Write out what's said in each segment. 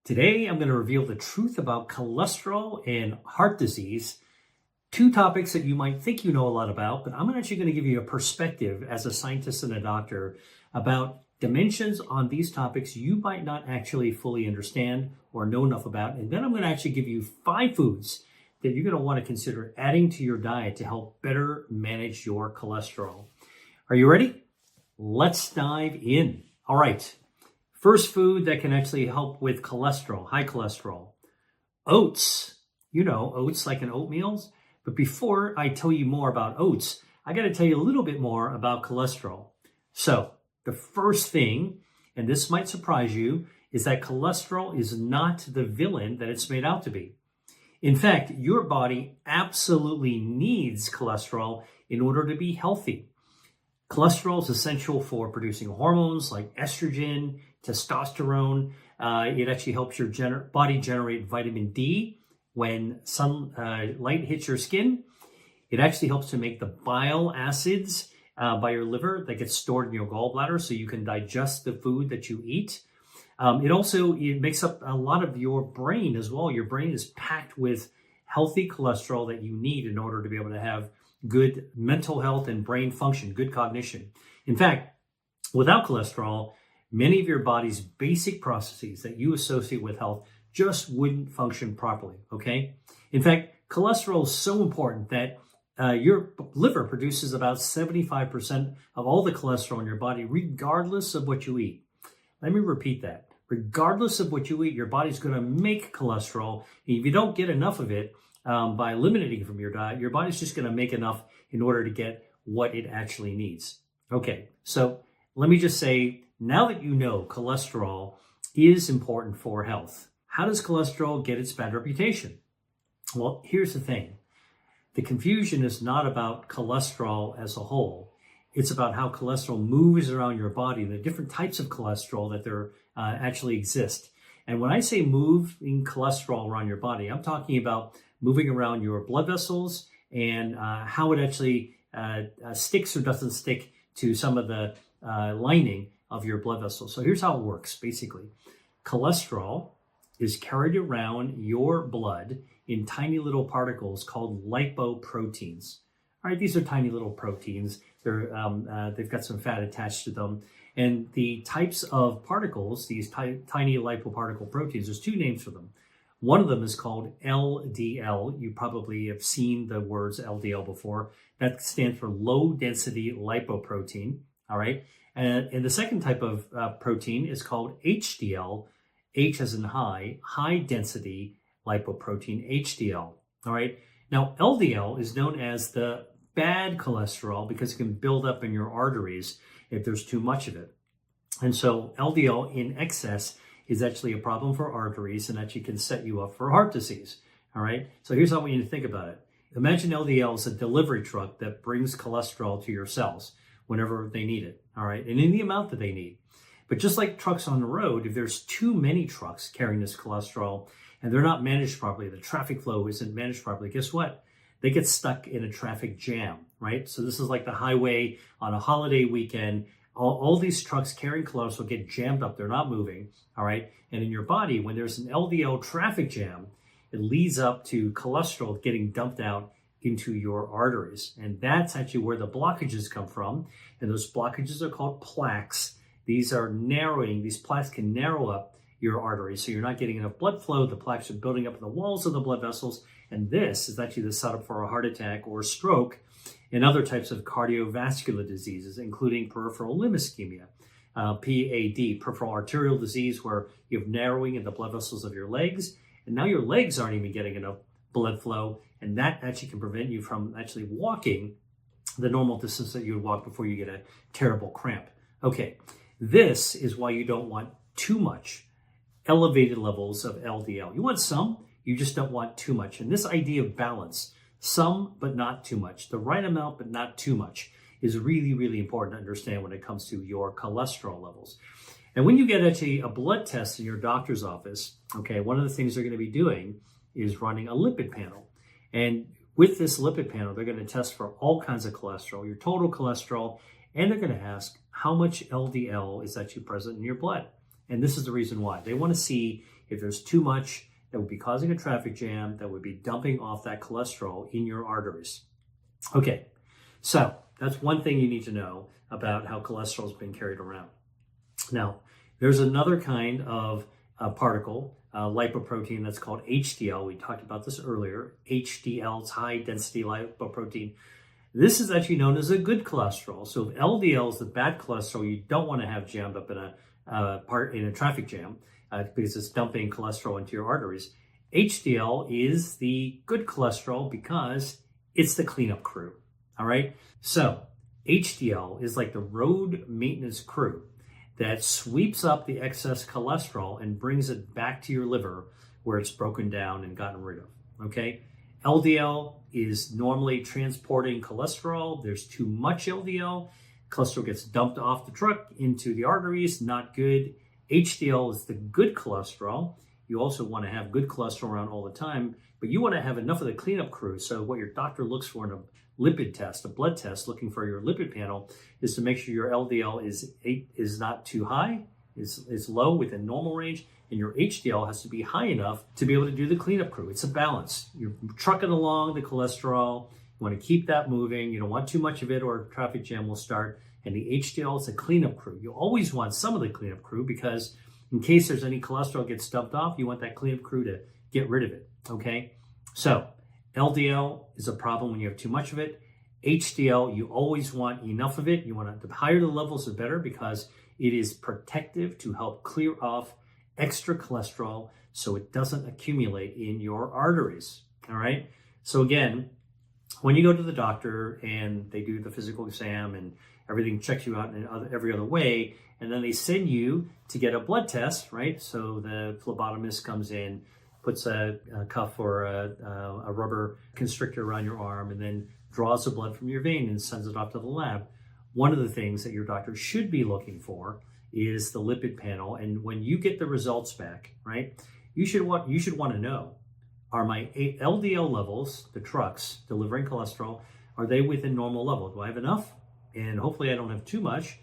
Today, I'm going to reveal the truth about cholesterol and heart disease, two topics that you might think you know a lot about, but I'm actually going to give you a perspective as a scientist and a doctor about dimensions on these topics you might not actually fully understand or know enough about. And then I'm going to actually give you 5 foods that you're going to want to consider adding to your diet to help better manage your cholesterol. Are you ready? Let's dive in. All right. First food that can actually help with cholesterol, high cholesterol. Oats. You know, oats like in oatmeal. But before I tell you more about oats, I got to tell you a little bit more about cholesterol. So the first thing, and this might surprise you, is that cholesterol is not the villain that it's made out to be. In fact, your body absolutely needs cholesterol in order to be healthy. Cholesterol is essential for producing hormones like estrogen, testosterone. It actually helps your body generate vitamin D when sunlight hits your skin. It actually helps to make the bile acids by your liver that get stored in your gallbladder so you can digest the food that you eat. It makes up a lot of your brain as well. Your brain is packed with healthy cholesterol that you need in order to be able to have good mental health and brain function, good cognition. In fact, without cholesterol, many of your body's basic processes that you associate with health just wouldn't function properly, okay? In fact, cholesterol is so important that your liver produces about 75% of all the cholesterol in your body, regardless of what you eat. Let me repeat that. Regardless of what you eat, your body's going to make cholesterol. And if you don't get enough of it by eliminating it from your diet, your body's just going to make enough in order to get what it actually needs. Okay, so let me just say, now that you know cholesterol is important for health, how does cholesterol get its bad reputation? Well, here's the thing. The confusion is not about cholesterol as a whole. It's about how cholesterol moves around your body, the different types of cholesterol that there actually exist. And when I say moving cholesterol around your body, I'm talking about moving around your blood vessels and how it actually sticks or doesn't stick to some of the lining of your blood vessels. So here's how it works, basically. Cholesterol is carried around your blood in tiny little particles called lipoproteins. All right, these are tiny little proteins. They've got some fat attached to them. And the types of particles, these tiny lipoparticle proteins, there's 2 names for them. One of them is called LDL. You probably have seen the words LDL before. That stands for low density lipoprotein. All right. And the second type of protein is called HDL. H as in high density lipoprotein, HDL. All right. Now, LDL is known as the bad cholesterol because it can build up in your arteries if there's too much of it. And so LDL in excess is actually a problem for arteries and actually can set you up for heart disease. All right. So here's how we need to think about it. Imagine LDL is a delivery truck that brings cholesterol to your cells whenever they need it. All right. And in the amount that they need. But just like trucks on the road, if there's too many trucks carrying this cholesterol and they're not managed properly, the traffic flow isn't managed properly, guess what? They get stuck in a traffic jam, right? So this is like the highway on a holiday weekend. All these trucks carrying cholesterol get jammed up. They're not moving, all right? And in your body, when there's an LDL traffic jam, it leads up to cholesterol getting dumped out into your arteries. And that's actually where the blockages come from. And those blockages are called plaques. These are narrowing. These plaques can narrow up your arteries. So you're not getting enough blood flow. The plaques are building up in the walls of the blood vessels. And this is actually the setup for a heart attack or a stroke and other types of cardiovascular diseases, including peripheral limb ischemia, PAD, peripheral arterial disease, where you have narrowing in the blood vessels of your legs. And now your legs aren't even getting enough blood flow. And that actually can prevent you from actually walking the normal distance that you would walk before you get a terrible cramp. Okay, this is why you don't want too much elevated levels of LDL. You want some, you just don't want too much. And this idea of balance, some but not too much, the right amount but not too much, is really, really important to understand when it comes to your cholesterol levels. And when you get actually a blood test in your doctor's office, okay, one of the things they're going to be doing is running a lipid panel. And with this lipid panel, they're going to test for all kinds of cholesterol, your total cholesterol, and they're going to ask how much LDL is actually present in your blood. And this is the reason why. They want to see If there's too much, that would be causing a traffic jam, that would be dumping off that cholesterol in your arteries. Okay, so that's one thing you need to know about how cholesterol is being carried around. Now, there's another kind of particle, lipoprotein, that's called HDL. We talked about this earlier. HDL is high density lipoprotein. This is actually known as a good cholesterol. So if LDL is the bad cholesterol, you don't want to have jammed up in a traffic jam because it's dumping cholesterol into your arteries. HDL is the good cholesterol because it's the cleanup crew. All right. So HDL is like the road maintenance crew that sweeps up the excess cholesterol and brings it back to your liver where it's broken down and gotten rid of. Okay. LDL is normally transporting cholesterol. There's too much LDL. Cholesterol gets dumped off the truck into the arteries. Not good. HDL is the good cholesterol. You also want to have good cholesterol around all the time, but you want to have enough of the cleanup crew. So what your doctor looks for in a lipid test, a blood test, looking for your lipid panel, is to make sure your LDL is not too high, is low within normal range, and your HDL has to be high enough to be able to do the cleanup crew. It's a balance. You're trucking along the cholesterol. You want to keep that moving. You don't want too much of it or a traffic jam will start. And the HDL is a cleanup crew. You always want some of the cleanup crew because in case there's any cholesterol gets dumped off, you want that cleanup crew to get rid of it, okay? So LDL is a problem when you have too much of it. HDL, you always want enough of it. You want to, the higher the levels, the better, because it is protective to help clear off extra cholesterol so it doesn't accumulate in your arteries, all right? So again, when you go to the doctor and they do the physical exam and everything checks you out in every other way, and then they send you to get a blood test, right? So the phlebotomist comes in, puts a cuff or a rubber constrictor around your arm, and then draws the blood from your vein and sends it off to the lab. One of the things that your doctor should be looking for is the lipid panel. And when you get the results back, right, you should want to know, are my LDL levels, the trucks delivering cholesterol, are they within normal level? Do I have enough? And hopefully I don't have too much.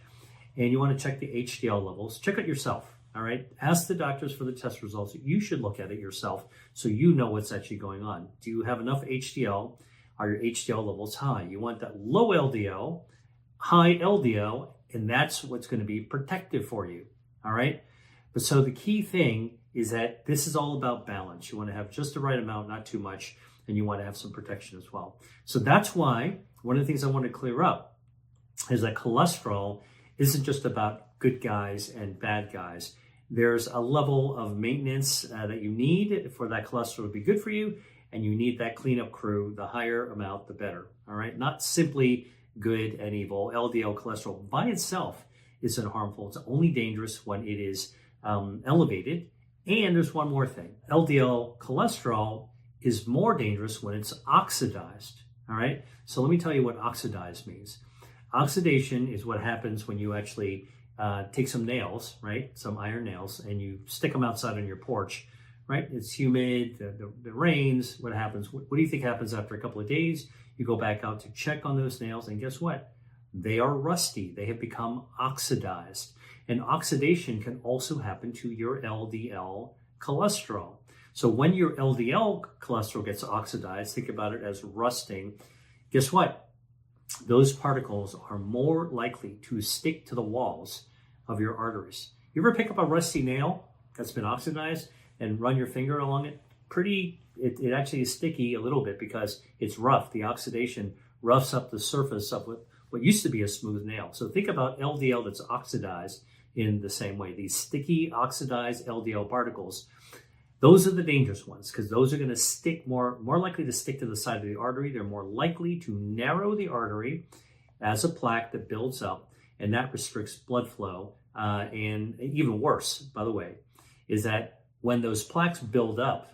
And you want to check the HDL levels. Check it yourself, all right? Ask the doctors for the test results. You should look at it yourself so you know what's actually going on. Do you have enough HDL? Are your HDL levels high? You want that low LDL, high LDL, and that's what's going to be protective for you, all right? But so the key thing is that this is all about balance. You want to have just the right amount, not too much, and you want to have some protection as well. So that's why one of the things I want to clear up is that cholesterol isn't just about good guys and bad guys. There's a level of maintenance that you need for that cholesterol to be good for you, and you need that cleanup crew. The higher amount, the better, all right? Not simply good and evil. LDL cholesterol by itself isn't harmful. It's only dangerous when it is elevated. And there's one more thing. LDL cholesterol is more dangerous when it's oxidized, all right? So let me tell you what oxidized means. Oxidation is what happens when you actually take some nails, right? Some iron nails, and you stick them outside on your porch, right? It's humid, the rains. What happens? What do you think happens after a couple of days? You go back out to check on those nails, and guess what? They are rusty. They have become oxidized. And oxidation can also happen to your LDL cholesterol. So when your LDL cholesterol gets oxidized, think about it as rusting. Guess what? Those particles are more likely to stick to the walls of your arteries. You ever pick up a rusty nail that's been oxidized and run your finger along it? It actually is sticky a little bit because it's rough. The oxidation roughs up the surface of what used to be a smooth nail. So think about LDL that's oxidized in the same way. These sticky, oxidized LDL particles, those are the dangerous ones because those are going to stick more likely to stick to the side of the artery. They're more likely to narrow the artery as a plaque that builds up, and that restricts blood flow. And even worse, by the way, is that when those plaques build up,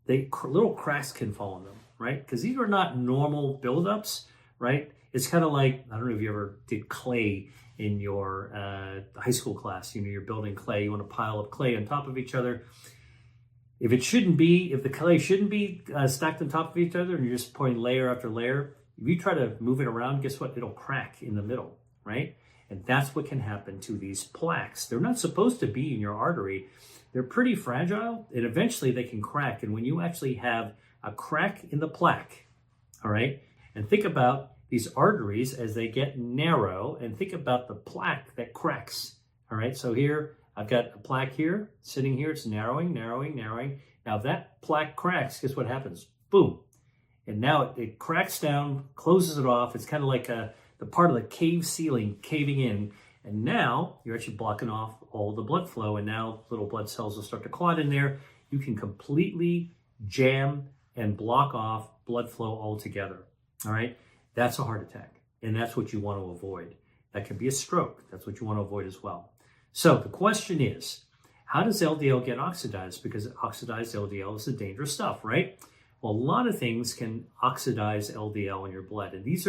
little cracks can fall in them, right? Because these are not normal buildups, right? It's kind of like, I don't know if you ever did clay in your high school class. You know, you're building clay. You want to pile up clay on top of each other. If the clay shouldn't be stacked on top of each other and you're just pouring layer after layer, if you try to move it around, guess what? It'll crack in the middle, right? And that's what can happen to these plaques. They're not supposed to be in your artery, they're pretty fragile, and eventually they can crack. And when you actually have a crack in the plaque, all right, and think about these arteries as they get narrow, and think about the plaque that cracks, all right? So here, I've got a plaque here, sitting here, it's narrowing, narrowing, narrowing. Now if that plaque cracks, guess what happens? Boom. And now it cracks down, closes it off. It's kind of like the part of the cave ceiling caving in. And now you're actually blocking off all the blood flow, and now little blood cells will start to clot in there. You can completely jam and block off blood flow altogether, all right? That's a heart attack, and that's what you want to avoid. That could be a stroke. That's what you want to avoid as well. So the question is, how does LDL get oxidized? Because oxidized LDL is the dangerous stuff, right? Well, a lot of things can oxidize LDL in your blood, and these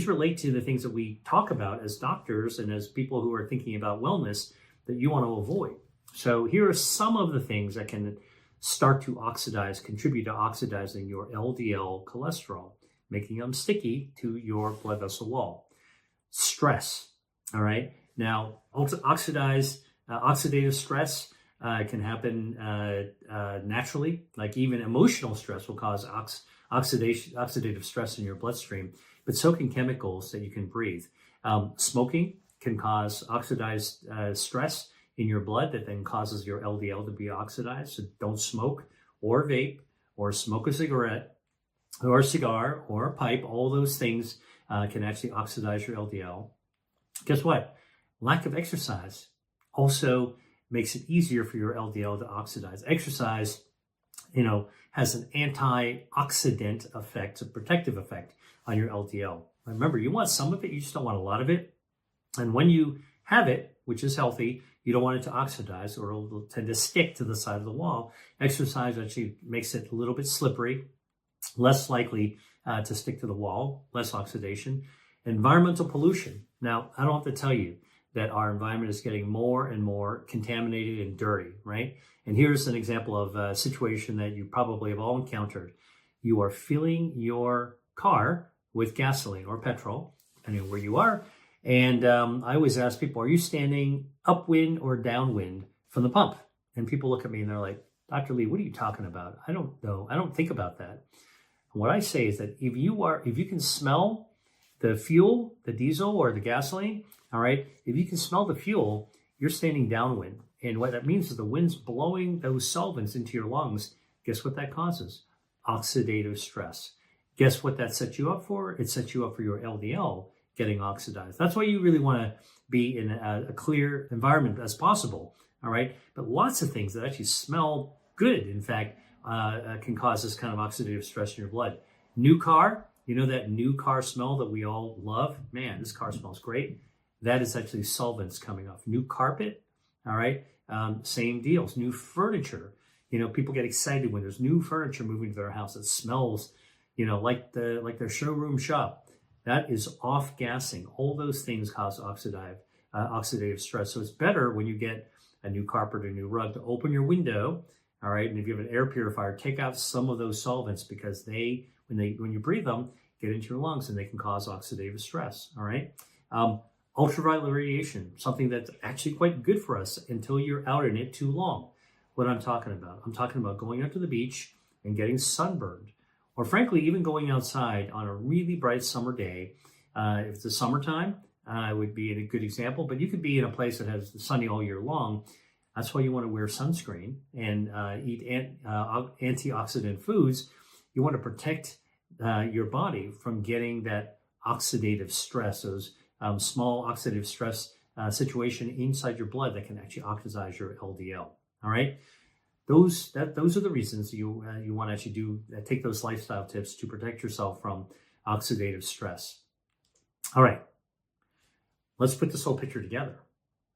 relate to the things that we talk about as doctors and as people who are thinking about wellness that you want to avoid. So here are some of the things that can start to oxidize, contribute to oxidizing your LDL cholesterol, making them sticky to your blood vessel wall. Stress, all right? Now, oxidative stress can happen naturally, like even emotional stress will cause oxidative stress in your bloodstream, but so can chemicals that you can breathe. Smoking can cause oxidized stress in your blood that then causes your LDL to be oxidized. So don't smoke or vape or smoke a cigarette or a cigar or a pipe. All those things can actually oxidize your LDL. Guess what? Lack of exercise also makes it easier for your LDL to oxidize. Exercise, has an antioxidant effect, a protective effect on your LDL. Remember, you want some of it, you just don't want a lot of it. And when you have it, which is healthy, you don't want it to oxidize or it'll tend to stick to the side of the wall. Exercise actually makes it a little bit slippery, less likely to stick to the wall, less oxidation. Environmental pollution. Now, I don't have to tell you that our environment is getting more and more contaminated and dirty, right? And here's an example of a situation that you probably have all encountered. You are filling your car with gasoline or petrol, depending on where you are. And I always ask people, are you standing upwind or downwind from the pump? And people look at me and they're like, Dr. Lee, what are you talking about? I don't know. I don't think about that. And what I say is that if you can smell the fuel, the diesel or the gasoline, all right, if you can smell the fuel, you're standing downwind. And what that means is the wind's blowing those solvents into your lungs. Guess what that causes? Oxidative stress. Guess what that sets you up for? It sets you up for your LDL getting oxidized. That's why you really want to be in a clear environment as possible, all right? But lots of things that actually smell good, in fact, can cause this kind of oxidative stress in your blood. New car, that new car smell that we all love? Man, this car smells great. That is actually solvents coming off. New carpet, all right? Same deals. New furniture. People get excited when there's new furniture moving to their house. It smells, like their showroom shop. That is off-gassing. All those things cause oxidative stress. So it's better when you get a new carpet or a new rug to open your window, all right? And if you have an air purifier, take out some of those solvents because when you breathe them, get into your lungs and they can cause oxidative stress, all right? Ultraviolet radiation, something that's actually quite good for us until you're out in it too long. What I'm talking about going out to the beach and getting sunburned. Or frankly, even going outside on a really bright summer day. If it's the summertime, would be a good example, but you could be in a place that has sunny all year long. That's why you want to wear sunscreen and eat antioxidant foods. You want to protect your body from getting that oxidative stress, those small oxidative stress situation inside your blood that can actually oxidize your LDL, all right? Those are the reasons you want to actually take those lifestyle tips to protect yourself from oxidative stress. All right, let's put this whole picture together,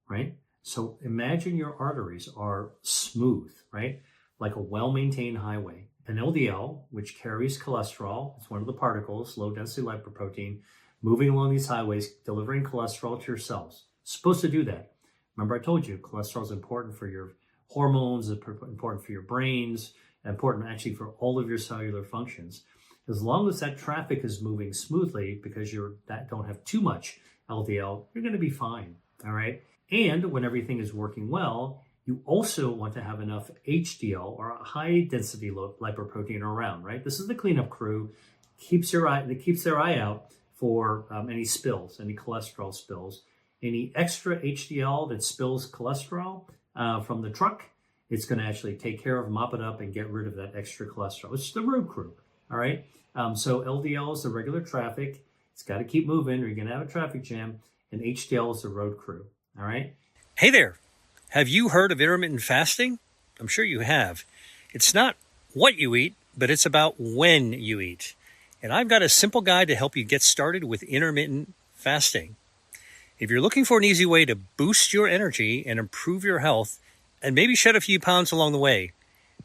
right? So imagine your arteries are smooth, right? Like a well-maintained highway. An LDL, which carries cholesterol, it's one of the particles, low-density lipoprotein, moving along these highways, delivering cholesterol to your cells. It's supposed to do that. Remember I told you cholesterol is important for your hormones, important for your brains, important actually for all of your cellular functions. As long as that traffic is moving smoothly because you don't have too much LDL, you're going to be fine, all right? And when everything is working well, You also want to have enough HDL or high density lipoprotein around, right? This is the cleanup crew. Keeps their eye out for any spills, any cholesterol spills. Any extra HDL that spills cholesterol from the truck, it's going to actually take care of, mop it up, and get rid of that extra cholesterol. It's the road crew, all right? So LDL is the regular traffic. It's got to keep moving or you're going to have a traffic jam. And HDL is the road crew, all right? Hey there. Have you heard of intermittent fasting? I'm sure you have. It's not what you eat, but it's about when you eat. And I've got a simple guide to help you get started with intermittent fasting. If you're looking for an easy way to boost your energy and improve your health, and maybe shed a few pounds along the way,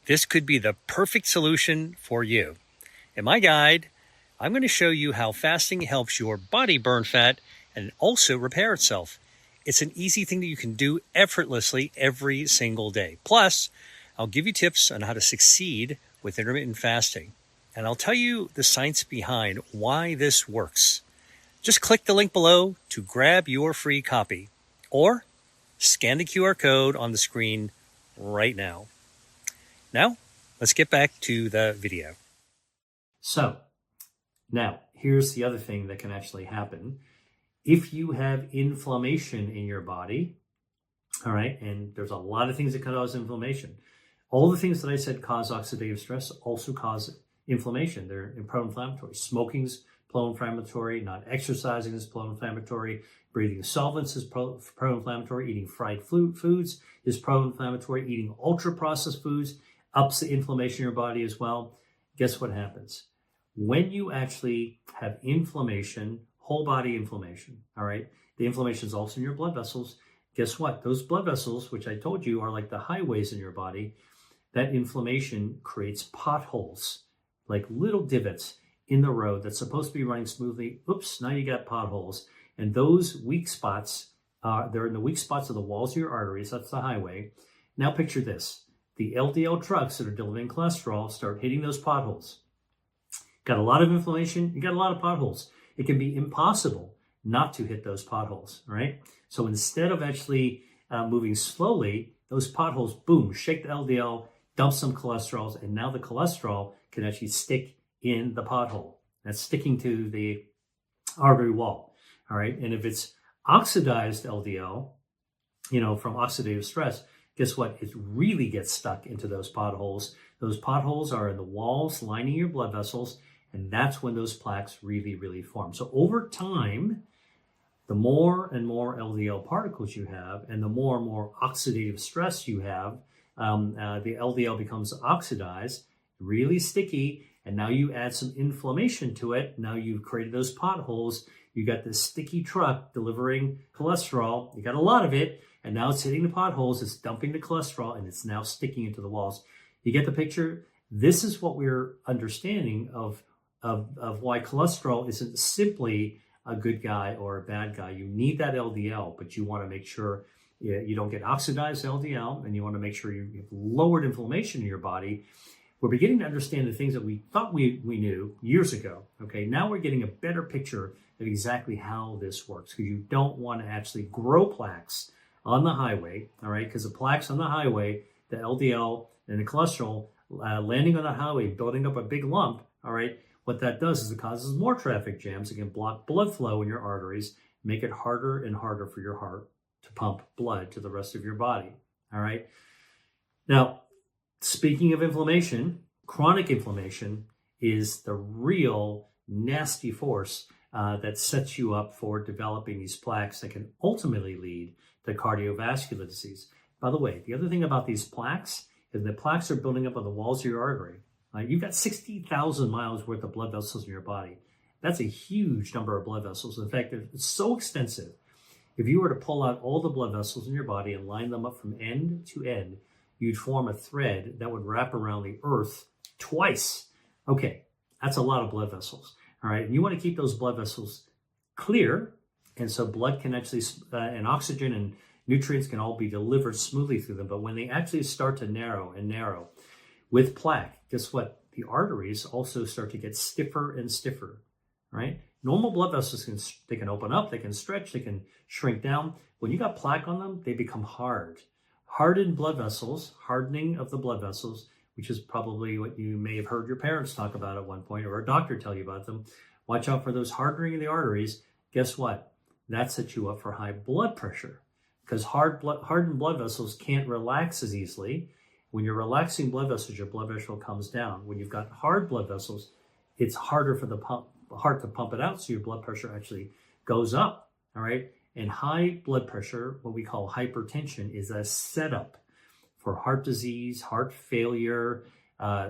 this could be the perfect solution for you. In my guide, I'm going to show you how fasting helps your body burn fat and also repair itself. It's an easy thing that you can do effortlessly every single day. Plus, I'll give you tips on how to succeed with intermittent fasting. And I'll tell you the science behind why this works. Just click the link below to grab your free copy. Or scan the QR code on the screen right now. Now, let's get back to the video. So, now, here's the other thing that can actually happen. If you have inflammation in your body, all right, and there's a lot of things that can cause inflammation. All the things that I said cause oxidative stress also cause inflammation. They're pro-inflammatory. Smoking's pro-inflammatory. Not exercising is pro-inflammatory. Breathing solvents is pro-inflammatory. Eating fried foods is pro-inflammatory. Eating ultra-processed foods ups the inflammation in your body as well. Guess what happens? When you actually have inflammation, whole body inflammation, all right? The inflammation is also in your blood vessels. Guess what? Those blood vessels, which I told you are like the highways in your body, that inflammation creates potholes, like little divots in the road that's supposed to be running smoothly. Oops, now you got potholes. And those weak spots, they're in the weak spots of the walls of your arteries. That's the highway. Now picture this. The LDL trucks that are delivering cholesterol start hitting those potholes. Got a lot of inflammation, you got a lot of potholes. It can be impossible not to hit those potholes, right? So instead of actually moving slowly, those potholes, boom, shake the LDL, dump some cholesterol, and now the cholesterol can actually stick in the pothole. That's sticking to the artery wall, all right? And if it's oxidized LDL, from oxidative stress, guess what? It really gets stuck into those potholes. Those potholes are in the walls lining your blood vessels, and that's when those plaques really, really form. So over time, the more and more LDL particles you have, and the more and more oxidative stress you have, the LDL becomes oxidized, really sticky, and now you add some inflammation to it. Now you've created those potholes. You got this sticky truck delivering cholesterol. You got a lot of it, and now it's hitting the potholes. It's dumping the cholesterol, and it's now sticking into the walls. You get the picture? This is what we're understanding of why cholesterol isn't simply a good guy or a bad guy. You need that LDL, but you want to make sure you don't get oxidized LDL, and you want to make sure you've lowered inflammation in your body. We're beginning to understand the things that we thought we knew years ago. Okay, now we're getting a better picture of exactly how this works, because you don't want to actually grow plaques on the highway, all right? Because the plaques on the highway, the LDL and the cholesterol landing on the highway, building up a big lump, all right? What that does is it causes more traffic jams. It can block blood flow in your arteries, make it harder and harder for your heart to pump blood to the rest of your body, all right? Now, speaking of inflammation, chronic inflammation is the real nasty force that sets you up for developing these plaques that can ultimately lead to cardiovascular disease. By the way, the other thing about these plaques is the plaques are building up on the walls of your artery. You've got 60,000 miles worth of blood vessels in your body. That's a huge number of blood vessels. In fact, it's so extensive. If you were to pull out all the blood vessels in your body and line them up from end to end, you'd form a thread that would wrap around the earth twice. Okay, that's a lot of blood vessels. All right, and you want to keep those blood vessels clear, and so blood can actually, and oxygen and nutrients can all be delivered smoothly through them. But when they actually start to narrow and narrow with plaque, guess what? The arteries also start to get stiffer and stiffer, right? Normal blood vessels can open up, they can stretch, they can shrink down. When you got plaque on them, they become hard. hardened blood vessels, hardening of the blood vessels, which is probably what you may have heard your parents talk about at one point or a doctor tell you about them. Watch out for those hardening of the arteries. Guess what? That sets you up for high blood pressure because hardened blood vessels can't relax as easily. When you're relaxing blood vessels, your blood pressure comes down. When you've got hard blood vessels, it's harder for the heart to pump it out, so your blood pressure actually goes up, all right? And high blood pressure, what we call hypertension, is a setup for heart disease, heart failure,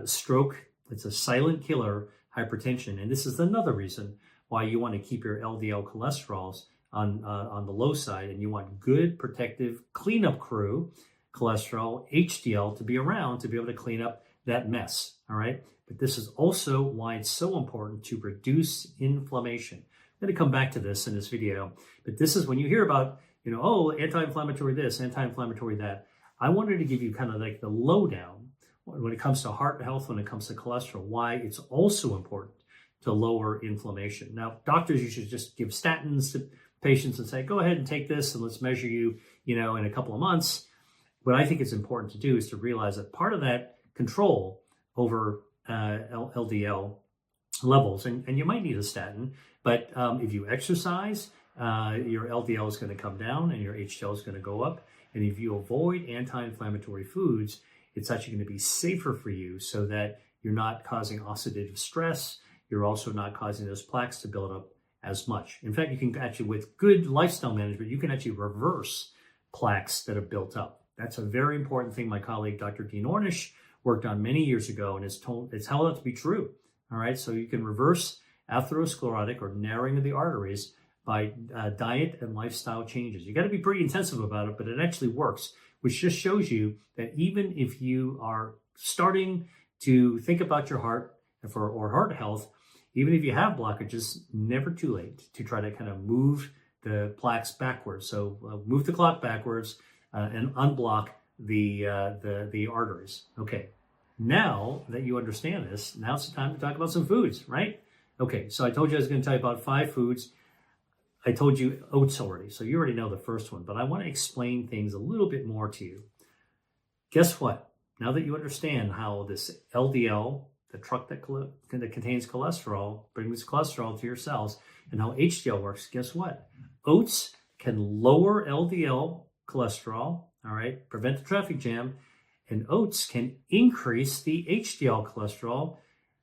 stroke. It's a silent killer, hypertension. And this is another reason why you want to keep your LDL cholesterols on the low side, and you want good protective cleanup crew cholesterol, HDL, to be around to be able to clean up that mess, all right? But this is also why it's so important to reduce inflammation. I'm going to come back to this in this video, but this is when you hear about, oh, anti-inflammatory this, anti-inflammatory that. I wanted to give you kind of like the lowdown when it comes to heart health, when it comes to cholesterol, why it's also important to lower inflammation. Now, doctors usually just give statins to patients and say, go ahead and take this and let's measure you, in a couple of months. What I think is important to do is to realize that part of that control over LDL levels, and you might need a statin, but if you exercise, your LDL is going to come down and your HDL is going to go up. And if you avoid anti-inflammatory foods, it's actually going to be safer for you so that you're not causing oxidative stress. You're also not causing those plaques to build up as much. In fact, you can actually, with good lifestyle management, you can actually reverse plaques that have built up. That's a very important thing my colleague, Dr. Dean Ornish, worked on many years ago, and it's held out to be true. All right, so you can reverse atherosclerotic or narrowing of the arteries by diet and lifestyle changes. You got to be pretty intensive about it, but it actually works, which just shows you that even if you are starting to think about your heart or heart health, even if you have blockages, never too late to try to kind of move the plaques backwards. So move the clock backwards and unblock the arteries. Okay, now that you understand this, now it's time to talk about some foods, right? Okay, so I told you I was going to tell you about 5 foods. I told you oats already, so you already know the first one, but I want to explain things a little bit more to you. Guess what? Now that you understand how this LDL, the truck that contains cholesterol, brings cholesterol to your cells, and how HDL works, guess what? Oats can lower LDL cholesterol, all right, prevent the traffic jam, and oats can increase the HDL cholesterol,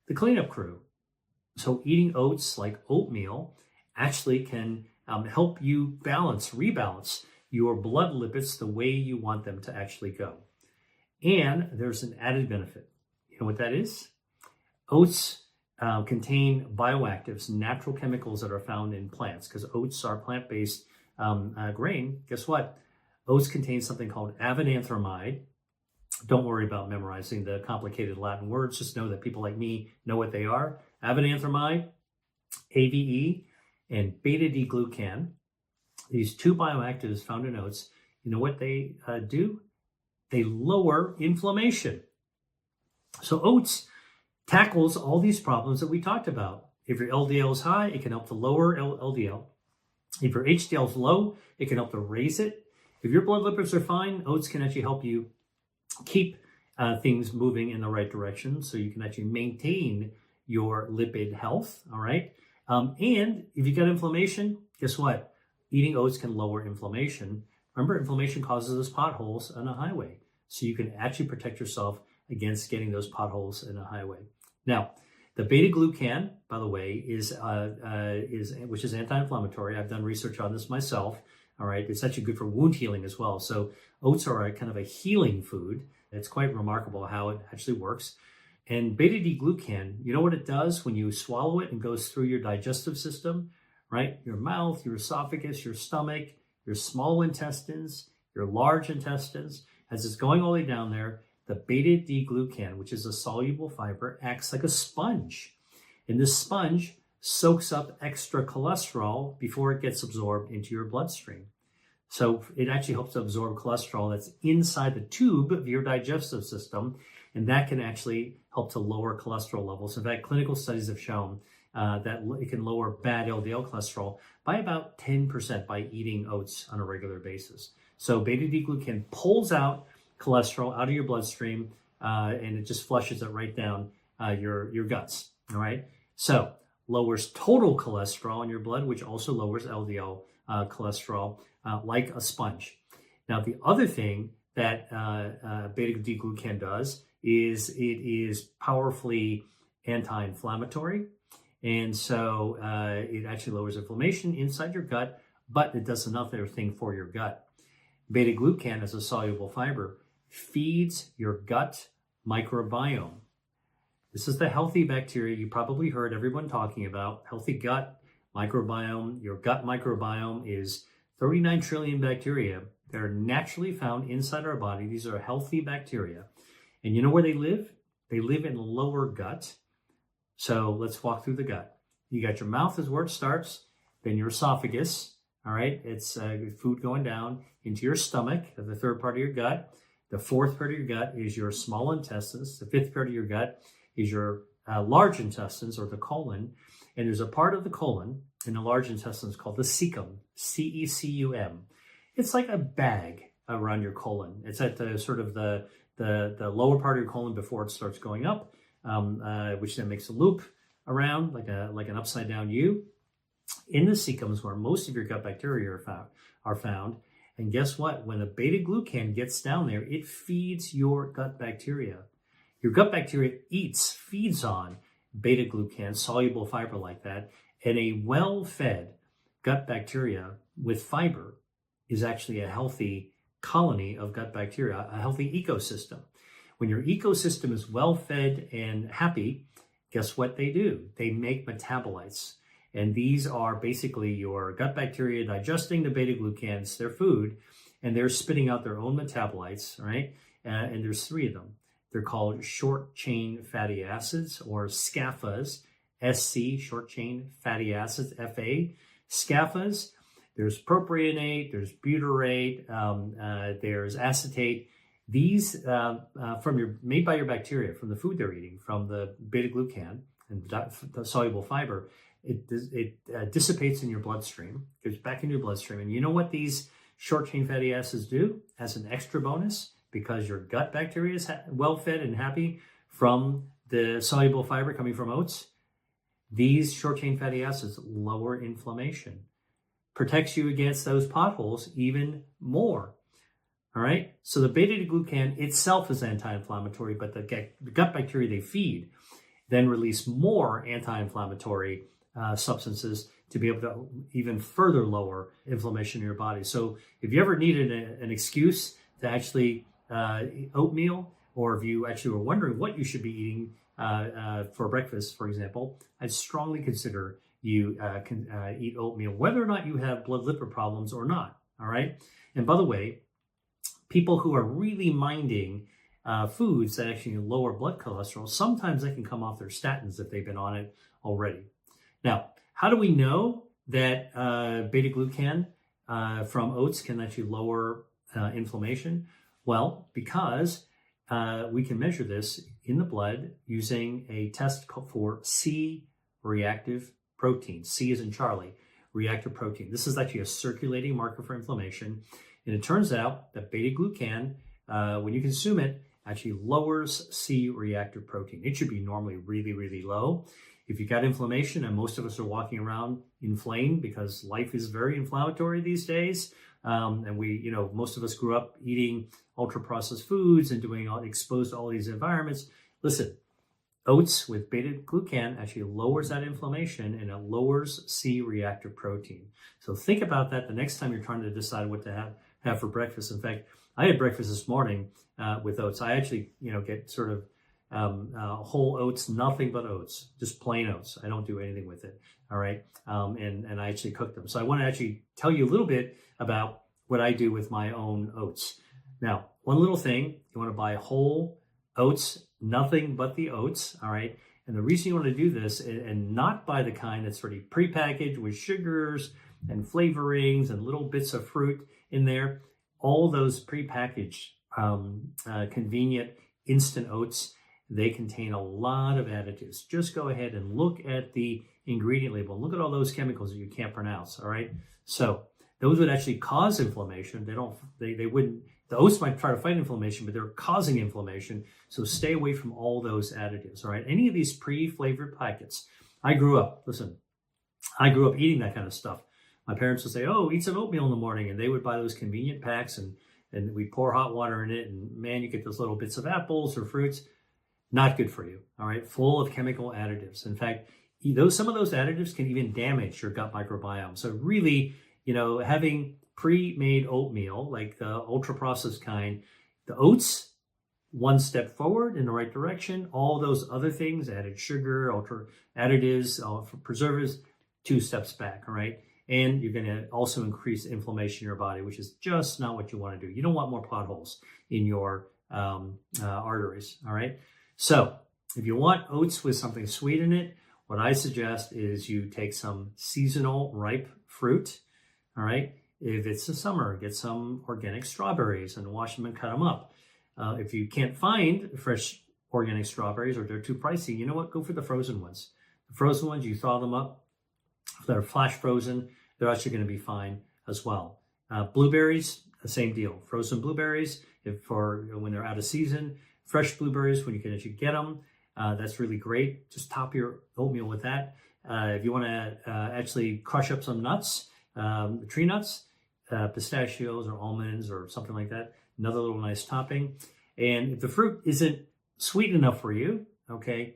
the cleanup crew. So eating oats like oatmeal actually can help you rebalance your blood lipids the way you want them to actually go. And there's an added benefit. You know what that is? Oats contain bioactives, natural chemicals that are found in plants, because oats are plant-based grain. Guess what? Oats contain something called avenanthromide. Don't worry about memorizing the complicated Latin words. Just know that people like me know what they are. Avenanthromide, AVE, and beta-D-glucan. These 2 bioactives found in oats, you know what they do? They lower inflammation. So oats tackles all these problems that we talked about. If your LDL is high, it can help to lower LDL. If your HDL is low, it can help to raise it. If your blood lipids are fine, oats can actually help you keep things moving in the right direction, so you can actually maintain your lipid health, all right? And if you got inflammation, guess what? Eating oats can lower inflammation. Remember, inflammation causes those potholes on a highway, so you can actually protect yourself against getting those potholes in a highway. Now, the beta-glucan, by the way, is which is anti-inflammatory. I've done research on this myself. All right, it's actually good for wound healing as well. So oats are a kind of a healing food. It's quite remarkable how it actually works. And beta-D-glucan, you know what it does when you swallow it and goes through your digestive system, right? Your mouth, your esophagus, your stomach, your small intestines, your large intestines. As it's going all the way down there, the beta-D-glucan, which is a soluble fiber, acts like a sponge. And this sponge soaks up extra cholesterol before it gets absorbed into your bloodstream. So it actually helps to absorb cholesterol that's inside the tube of your digestive system, and that can actually help to lower cholesterol levels. In fact, clinical studies have shown that it can lower bad LDL cholesterol by about 10% by eating oats on a regular basis. So beta-D-glucan pulls out cholesterol out of your bloodstream, and it just flushes it right down your guts. All right. So lowers total cholesterol in your blood, which also lowers LDL cholesterol like a sponge. Now, the other thing that beta-D-glucan does is it is powerfully anti-inflammatory. And so it actually lowers inflammation inside your gut, but it does another thing for your gut. Beta-glucan, as a soluble fiber, feeds your gut microbiome. This is the healthy bacteria you probably heard everyone talking about. Healthy gut microbiome. Your gut microbiome is 39 trillion bacteria. They're naturally found inside our body. These are healthy bacteria. And you know where they live? They live in lower gut. So let's walk through the gut. You got your mouth is where it starts, then your esophagus. All right, it's food going down into your stomach, the third part of your gut. The fourth part of your gut is your small intestines. The fifth part of your gut is your large intestines, or the colon. And there's a part of the colon in the large intestines called the cecum, C-E-C-U-M. It's like a bag around your colon. It's at the sort of the lower part of your colon before it starts going up, which then makes a loop around like an upside down U. In the cecum is where most of your gut bacteria are found. And guess what? When the beta-glucan gets down there, it feeds your gut bacteria. Your gut bacteria feeds on beta-glucan, soluble fiber like that, and a well-fed gut bacteria with fiber is actually a healthy colony of gut bacteria, a healthy ecosystem. When your ecosystem is well-fed and happy, guess what they do? They make metabolites. And these are basically your gut bacteria digesting the beta-glucans, their food, and they're spitting out their own metabolites, right? And there's three of them. They're called short-chain fatty acids, or SCAFAs, SC, short-chain fatty acids, FA. SCAFAs, there's propionate, there's butyrate, there's acetate. These made by your bacteria, from the food they're eating, from the beta-glucan and the soluble fiber. It dissipates in your bloodstream, goes back in your bloodstream. And you know what these short-chain fatty acids do as an extra bonus? Because your gut bacteria is well-fed and happy from the soluble fiber coming from oats, these short-chain fatty acids lower inflammation, protects you against those potholes even more. All right? So the beta-glucan itself is anti-inflammatory, but the gut bacteria they feed then release more anti-inflammatory substances to be able to even further lower inflammation in your body. So if you ever needed an excuse to actually eat oatmeal, or if you actually were wondering what you should be eating for breakfast, for example, I'd strongly consider you can eat oatmeal, whether or not you have blood lipid problems or not. All right. And by the way, people who are really minding foods that actually lower blood cholesterol, sometimes they can come off their statins if they've been on it already. Now, how do we know that beta-glucan from oats can actually lower inflammation? Well, because we can measure this in the blood using a test for C-reactive protein. C as in Charlie, reactive protein. This is actually a circulating marker for inflammation. And it turns out that beta-glucan, when you consume it, actually lowers C-reactive protein. It should be normally really, really low. If you got inflammation, and most of us are walking around inflamed because life is very inflammatory these days, and we, most of us grew up eating ultra-processed foods and exposed to all these environments. Listen, oats with beta-glucan actually lowers that inflammation, and it lowers C-reactive protein. So think about that the next time you're trying to decide what to have for breakfast. In fact, I had breakfast this morning with oats. I actually, get sort of whole oats, nothing but oats, just plain oats. I don't do anything with it. All right. And I actually cook them. So I want to actually tell you a little bit about what I do with my own oats. Now, one little thing, you want to buy whole oats, nothing but the oats. All right. And the reason you want to do this and not buy the kind that's already prepackaged with sugars and flavorings and little bits of fruit in there, all those prepackaged convenient instant oats, they contain a lot of additives. Just go ahead and look at the ingredient label. Look at all those chemicals that you can't pronounce, all right? So those would actually cause inflammation. They wouldn't, the oats might try to fight inflammation, but they're causing inflammation. So stay away from all those additives, all right? Any of these pre-flavored packets. I grew up eating that kind of stuff. My parents would say, oh, eat some oatmeal in the morning. And they would buy those convenient packs and we'd pour hot water in it. And man, you get those little bits of apples or fruits. Not good for you, all right? Full of chemical additives. In fact, some of those additives can even damage your gut microbiome. So really, having pre-made oatmeal, like the ultra-processed kind, the oats, one step forward in the right direction. All those other things, added sugar, ultra additives, preservatives, 2 steps back, all right? And you're going to also increase inflammation in your body, which is just not what you want to do. You don't want more potholes in your arteries, all right? So if you want oats with something sweet in it, what I suggest is you take some seasonal ripe fruit, all right? If it's the summer, get some organic strawberries and wash them and cut them up. If you can't find fresh organic strawberries or they're too pricey, you know what? Go for the frozen ones. The frozen ones, you thaw them up. If they're flash frozen, they're actually going to be fine as well. Blueberries, the same deal. Frozen blueberries, when they're out of season. Fresh blueberries, when you can actually get them, that's really great. Just top your oatmeal with that. If you want to actually crush up some nuts, tree nuts, pistachios or almonds or something like that, another little nice topping. And if the fruit isn't sweet enough for you, okay,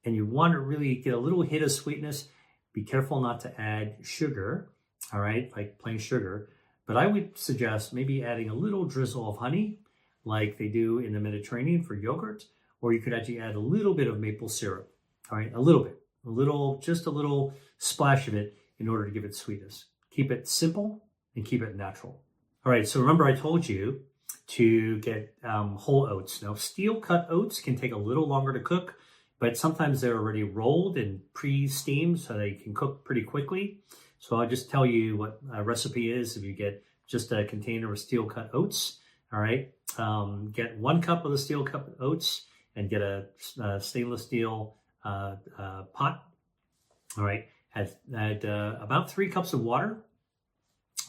and you want to really get a little hit of sweetness, be careful not to add sugar, all right, like plain sugar. But I would suggest maybe adding a little drizzle of honey, like they do in the Mediterranean for yogurt, or you could actually add a little bit of maple syrup, all right, just a little splash of it in order to give it sweetness. Keep it simple and keep it natural. All right, so remember I told you to get whole oats. Now, steel cut oats can take a little longer to cook, but sometimes they're already rolled and pre-steamed, so they can cook pretty quickly. So I'll just tell you what a recipe is. If you get just a container of steel cut oats, all right, get 1 cup of the steel cut oats and get a stainless steel pot. All right, add about 3 cups of water,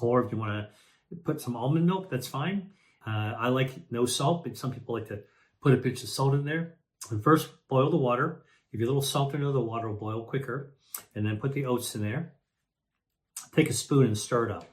or if you want to put some almond milk, that's fine. I like no salt, but some people like to put a pinch of salt in there. And first, boil the water. If you a little salt into the water, will boil quicker. And then put the oats in there. Take a spoon and stir it up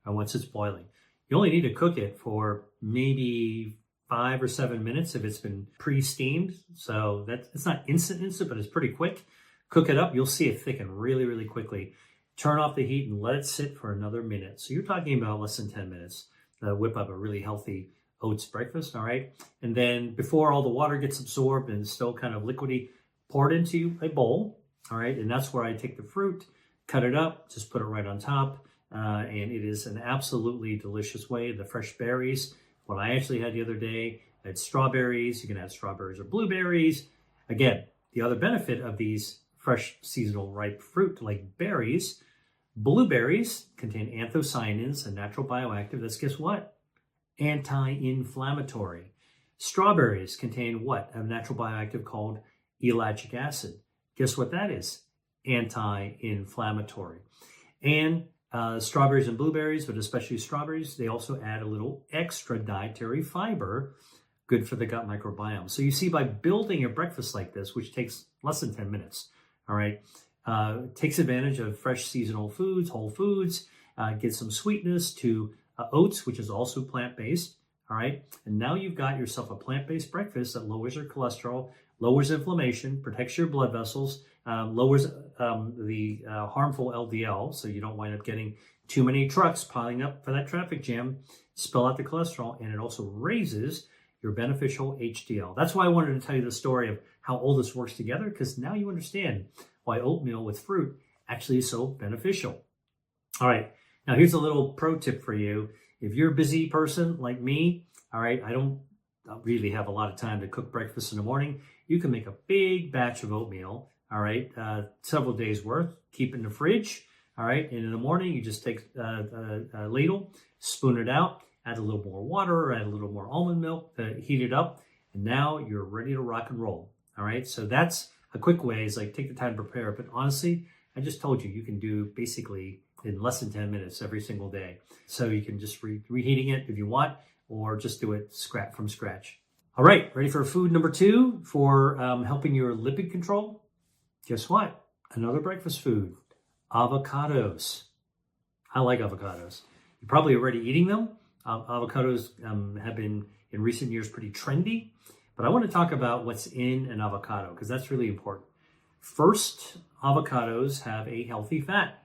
once it's boiling. You only need to cook it for maybe 5 or 7 minutes if it's been pre-steamed. So it's not instant, but it's pretty quick. Cook it up. You'll see it thicken really, really quickly. Turn off the heat and let it sit for another minute. So you're talking about less than 10 minutes. Whip up a really healthy oats breakfast, all right? And then before all the water gets absorbed and it's still kind of liquidy, pour it into a bowl, all right? And that's where I take the fruit, cut it up, just put it right on top. And it is an absolutely delicious way. The fresh berries, what I actually had the other day, I had strawberries. You can add strawberries or blueberries. Again, the other benefit of these fresh seasonal ripe fruit like berries, blueberries contain anthocyanins, a natural bioactive that's, guess what? Anti-inflammatory. Strawberries contain what? A natural bioactive called ellagic acid. Guess what that is? Anti-inflammatory. And strawberries and blueberries, but especially strawberries, they also add a little extra dietary fiber, good for the gut microbiome. So you see, by building a breakfast like this, which takes less than 10 minutes, all right, takes advantage of fresh seasonal foods, whole foods, get some sweetness to oats, which is also plant-based, all right? And now you've got yourself a plant-based breakfast that lowers your cholesterol, lowers inflammation, protects your blood vessels, lowers the harmful LDL, so you don't wind up getting too many trucks piling up for that traffic jam, spill out the cholesterol, and it also raises your beneficial HDL. That's why I wanted to tell you the story of how all this works together, because now you understand why oatmeal with fruit actually is so beneficial. All right, now here's a little pro tip for you. If you're a busy person like me, all right, I don't really have a lot of time to cook breakfast in the morning. You can make a big batch of oatmeal, all right, several days worth, keep it in the fridge, all right, and in the morning you just take a ladle, spoon it out, add a little more water, add a little more almond milk, heat it up, and now you're ready to rock and roll, all right? So that's a quick way, is like take the time to prepare, but honestly, I just told you, you can do basically in less than 10 minutes every single day. So you can just reheating it if you want, or just do it from scratch. All right, ready for food number 2 for helping your lipid control? Guess what? Another breakfast food, avocados. I like avocados. You're probably already eating them. Avocados have been in recent years pretty trendy, but I want to talk about what's in an avocado because that's really important. First, avocados have a healthy fat.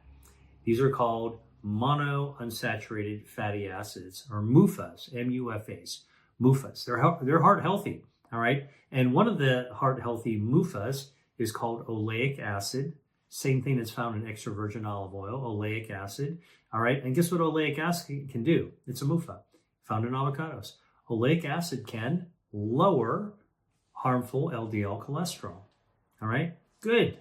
These are called monounsaturated fatty acids, or MUFAs, M-U-F-As, MUFAs. They're heart healthy, all right? And one of the heart healthy MUFAs is called oleic acid, same thing that's found in extra virgin olive oil, oleic acid, all right? And guess what oleic acid can do? It's a MUFA, found in avocados. Oleic acid can lower harmful LDL cholesterol, all right? Good.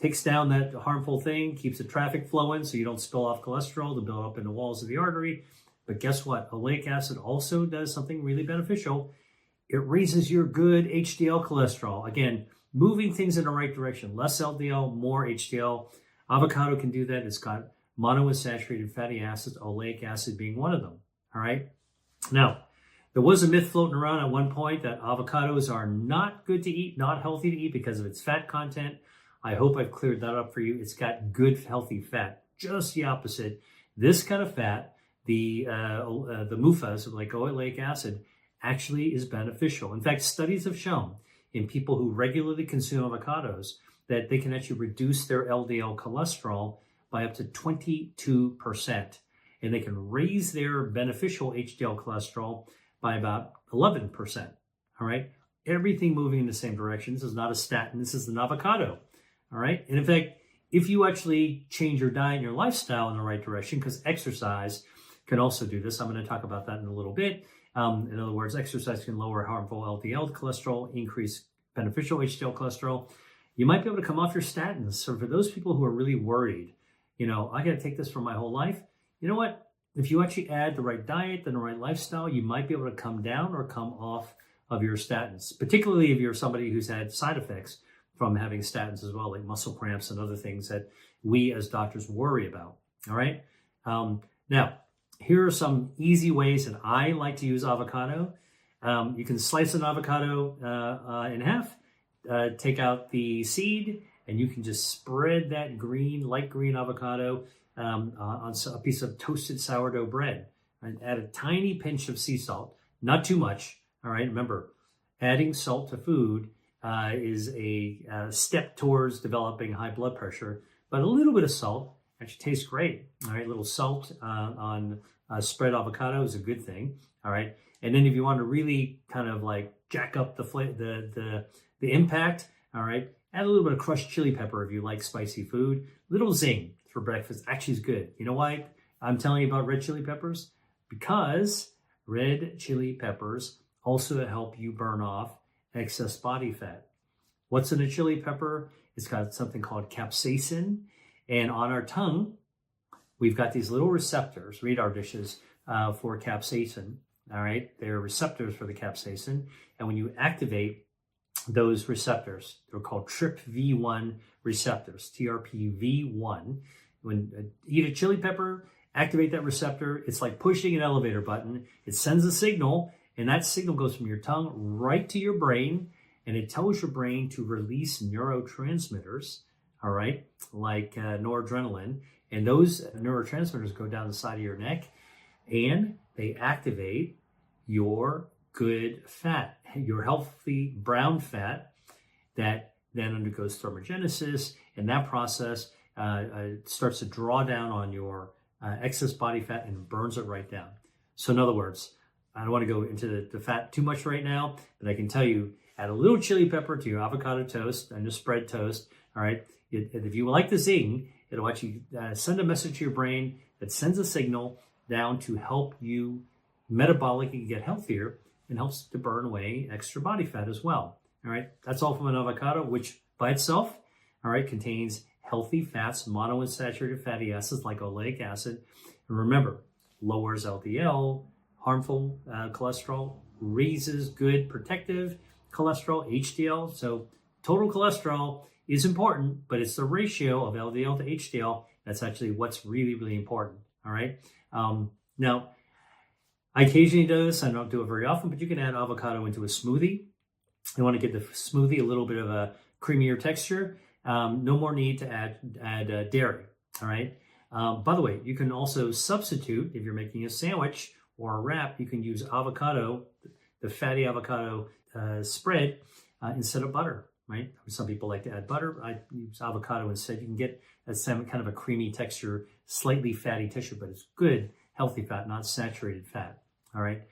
Takes down that harmful thing, keeps the traffic flowing so you don't spill off cholesterol to build up in the walls of the artery. But guess what? Oleic acid also does something really beneficial. It raises your good HDL cholesterol. Again, moving things in the right direction. Less LDL, more HDL. Avocado can do that. It's got monounsaturated fatty acids, oleic acid being one of them. All right? Now, there was a myth floating around at one point that avocados are not good to eat, not healthy to eat because of its fat content. I hope I've cleared that up for you. It's got good, healthy fat. Just the opposite. This kind of fat, the MUFAs, like oleic acid, actually is beneficial. In fact, studies have shown in people who regularly consume avocados that they can actually reduce their LDL cholesterol by up to 22%. And they can raise their beneficial HDL cholesterol by about 11%. All right? Everything moving in the same direction. This is not a statin. This is an avocado. All right. And in fact, if you actually change your diet and your lifestyle in the right direction, because exercise can also do this, I'm going to talk about that in a little bit. In other words, exercise can lower harmful LDL cholesterol, increase beneficial HDL cholesterol. You might be able to come off your statins. So for those people who are really worried, I got to take this for my whole life. You know what? If you actually add the right diet and the right lifestyle, you might be able to come down or come off of your statins, particularly if you're somebody who's had side effects from having statins as well, like muscle cramps and other things that we as doctors worry about. All right. Now, here are some easy ways that I like to use avocado. You can slice an avocado in half, take out the seed, and you can just spread that light green avocado on a piece of toasted sourdough bread. And add a tiny pinch of sea salt, not too much. All right. Remember, adding salt to food is a step towards developing high blood pressure, but a little bit of salt actually tastes great. All right, a little salt on spread avocado is a good thing. All right, and then if you want to really kind of like jack up the impact, all right, add a little bit of crushed chili pepper if you like spicy food. Little zing for breakfast actually is good. You know why I'm telling you about red chili peppers? Because red chili peppers also help you burn off excess body fat. What's in a chili pepper? It's got something called capsaicin. And on our tongue, we've got these little receptors, radar dishes for capsaicin. All right. They're receptors for the capsaicin. And when you activate those receptors, they're called TRPV1 receptors, TRPV1. When you eat a chili pepper, activate that receptor. It's like pushing an elevator button. It sends a signal. And that signal goes from your tongue right to your brain, and it tells your brain to release neurotransmitters, all right, like noradrenaline. And those neurotransmitters go down the side of your neck, and they activate your good fat, your healthy brown fat that then undergoes thermogenesis. And that process starts to draw down on your excess body fat and burns it right down. So in other words, I don't want to go into the fat too much right now, but I can tell you, add a little chili pepper to your avocado toast and just spread toast. All right. If you like the zing, it'll actually send a message to your brain that sends a signal down to help you metabolically get healthier and helps to burn away extra body fat as well. All right. That's all from an avocado, which by itself, all right, contains healthy fats, monounsaturated fatty acids like oleic acid. And remember, lowers LDL, harmful cholesterol, raises good protective cholesterol, HDL. So total cholesterol is important, but it's the ratio of LDL to HDL that's actually what's really, really important. All right. Now, I occasionally do this. I don't do it very often, but you can add avocado into a smoothie. You want to get the smoothie a little bit of a creamier texture. No more need to add dairy. All right. By the way, you can also substitute if you're making a sandwich or a wrap. You can use avocado, the fatty avocado spread instead of butter. Right. Some people like to add butter. I use avocado instead. You can get some kind of a creamy texture, slightly fatty texture, but it's good, healthy fat, not saturated fat. All right.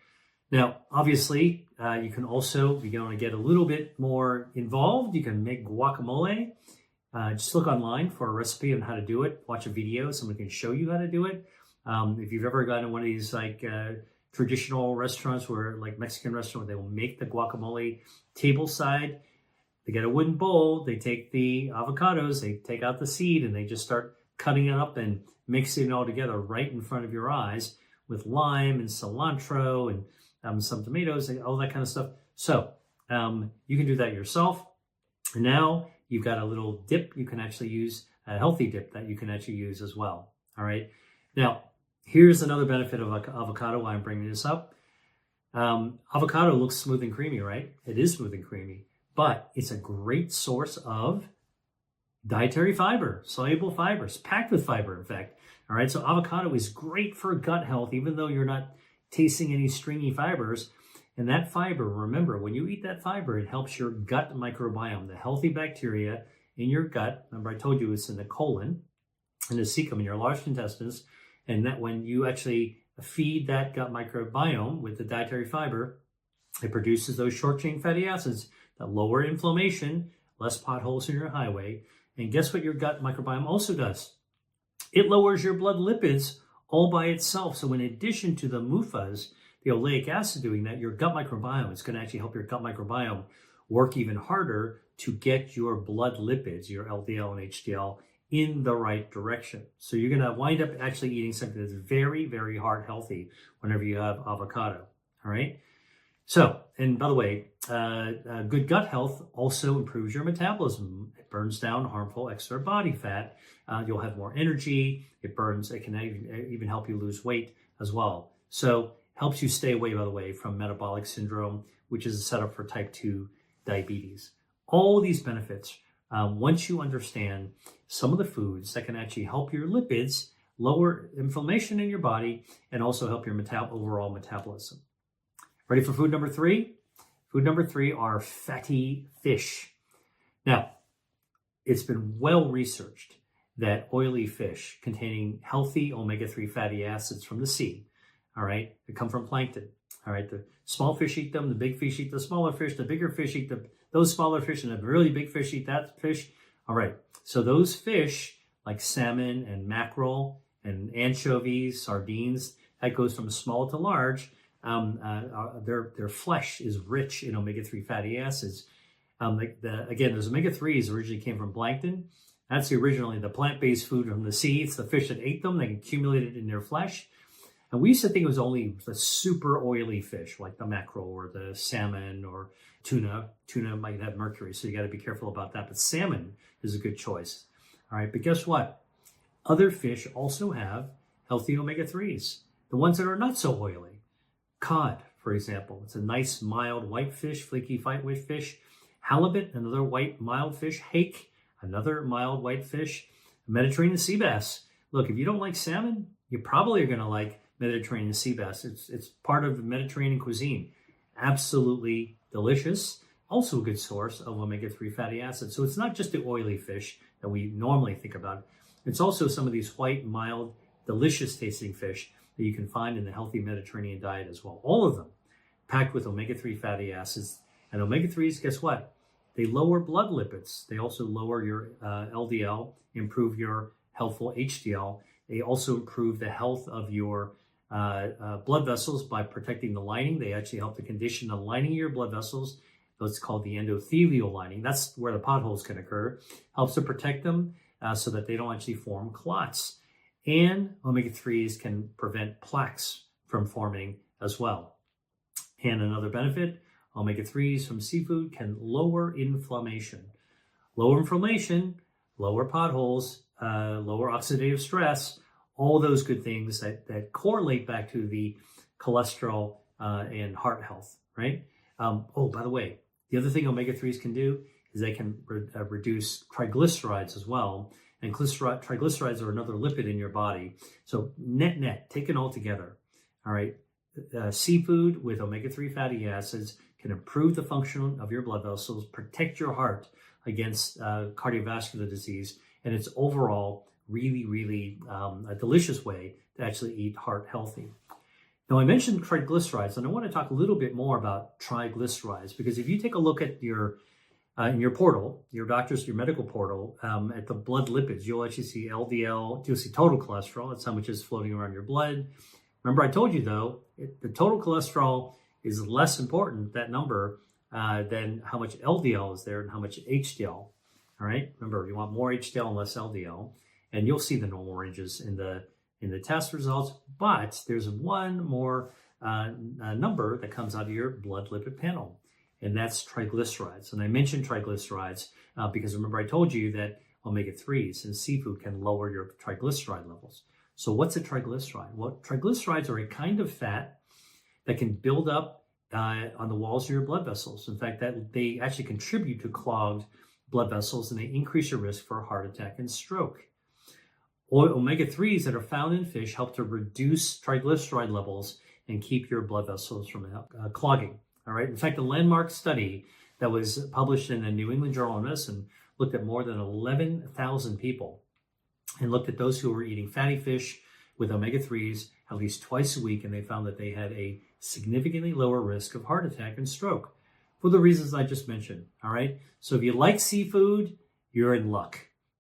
Now, obviously, you can also, if you want to get a little bit more involved, you can make guacamole. Just look online for a recipe on how to do it. Watch a video. Someone can show you how to do it. If you've ever gone to one of these like traditional restaurants where like Mexican restaurant, where they will make the guacamole tableside. They get a wooden bowl. They take the avocados. They take out the seed and they just start cutting it up and mixing it all together right in front of your eyes with lime and cilantro and some tomatoes, and all that kind of stuff. So you can do that yourself. Now you've got a little dip you can actually use, a healthy dip that you can actually use as well. All right. Now, here's another benefit of avocado, why I'm bringing this up. Avocado looks smooth and creamy, right? It is smooth and creamy, but it's a great source of dietary fiber, soluble fibers, packed with fiber, in fact. All right. So avocado is great for gut health, even though you're not tasting any stringy fibers. And that fiber, remember, when you eat that fiber, it helps your gut microbiome, the healthy bacteria in your gut. Remember, I told you it's in the colon and the cecum in your large intestines. And that when you actually feed that gut microbiome with the dietary fiber, it produces those short chain fatty acids that lower inflammation, less potholes in your highway. And guess what your gut microbiome also does? It lowers your blood lipids all by itself. So in addition to the MUFAs, the oleic acid doing that, your gut microbiome is going to actually help your gut microbiome work even harder to get your blood lipids, your LDL and HDL, in the right direction. So you're going to wind up actually eating something that's very, very heart healthy whenever you have avocado. All right. So, and by the way, good gut health also improves your metabolism. It burns down harmful extra body fat. You'll have more energy. It can even help you lose weight as well. So helps you stay away, by the way, from metabolic syndrome, which is a setup for type 2 diabetes. All these benefits, once you understand some of the foods that can actually help your lipids, lower inflammation in your body, and also help your overall metabolism. Ready for food number 3? Food number 3 are fatty fish. Now, it's been well researched that oily fish containing healthy omega-3 fatty acids from the sea, all right, that come from plankton. All right, the small fish eat them, the big fish eat the smaller fish, the bigger fish eat those smaller fish, and the really big fish eat that fish. All right, so those fish like salmon and mackerel and anchovies, sardines, that goes from small to large. Their flesh is rich in omega-3 fatty acids. Again, those omega-3s originally came from plankton. That's originally the plant-based food from the sea. It's the fish that ate them. They accumulated in their flesh. And we used to think it was only the super oily fish, like the mackerel or the salmon or tuna. Tuna might have mercury, so you got to be careful about that. But salmon is a good choice. All right, but guess what? Other fish also have healthy omega-3s, the ones that are not so oily. Cod, for example, it's a nice mild white fish, flaky white fish. Halibut, another white mild fish. Hake, another mild white fish. Mediterranean sea bass. Look, if you don't like salmon, you probably are going to like Mediterranean sea bass. It's part of the Mediterranean cuisine. Absolutely delicious. Also a good source of omega-3 fatty acids. So it's not just the oily fish that we normally think about. It's also some of these white, mild, delicious tasting fish that you can find in the healthy Mediterranean diet as well. All of them packed with omega-3 fatty acids. And omega-3s, guess what? They lower blood lipids. They also lower your LDL, improve your healthful HDL. They also improve the health of your blood vessels by protecting the lining. They actually help to condition the lining of your blood vessels. That's called the endothelial lining. That's where the potholes can occur. Helps to protect them so that they don't actually form clots. And omega-3s can prevent plaques from forming as well. And another benefit, omega-3s from seafood can lower inflammation. lower inflammation, lower potholes, lower oxidative stress, all those good things that correlate back to the cholesterol and heart health, right? Oh, by the way, the other thing omega-3s can do is they can reduce triglycerides as well. And triglycerides are another lipid in your body. So net, taken all together, all right, seafood with omega-3 fatty acids can improve the function of your blood vessels, protect your heart against cardiovascular disease, and it's overall really a delicious way to actually eat heart healthy. Now, I mentioned triglycerides, and I want to talk a little bit more about triglycerides, because if you take a look at your in your portal, your medical portal, at the blood lipids, you'll actually see LDL, you'll see total cholesterol. That's how much is floating around your blood. Remember, I told you, though, the total cholesterol is less important, that number, than how much LDL is there and how much HDL. All right? Remember, you want more HDL and less LDL. And you'll see the normal ranges in the test results. But there's one more number that comes out of your blood lipid panel, and that's triglycerides. And I mentioned triglycerides because remember I told you that omega-3s in seafood can lower your triglyceride levels. So what's a triglyceride? Well, triglycerides are a kind of fat that can build up on the walls of your blood vessels. In fact, that they actually contribute to clogged blood vessels, and they increase your risk for a heart attack and stroke. Omega-3s that are found in fish help to reduce triglyceride levels and keep your blood vessels from clogging. All right. In fact, a landmark study that was published in the New England Journal of Medicine looked at more than 11,000 people and looked at those who were eating fatty fish with omega-3s at least twice a week, and they found that they had a significantly lower risk of heart attack and stroke for the reasons I just mentioned. All right. So if you like seafood, you're in luck.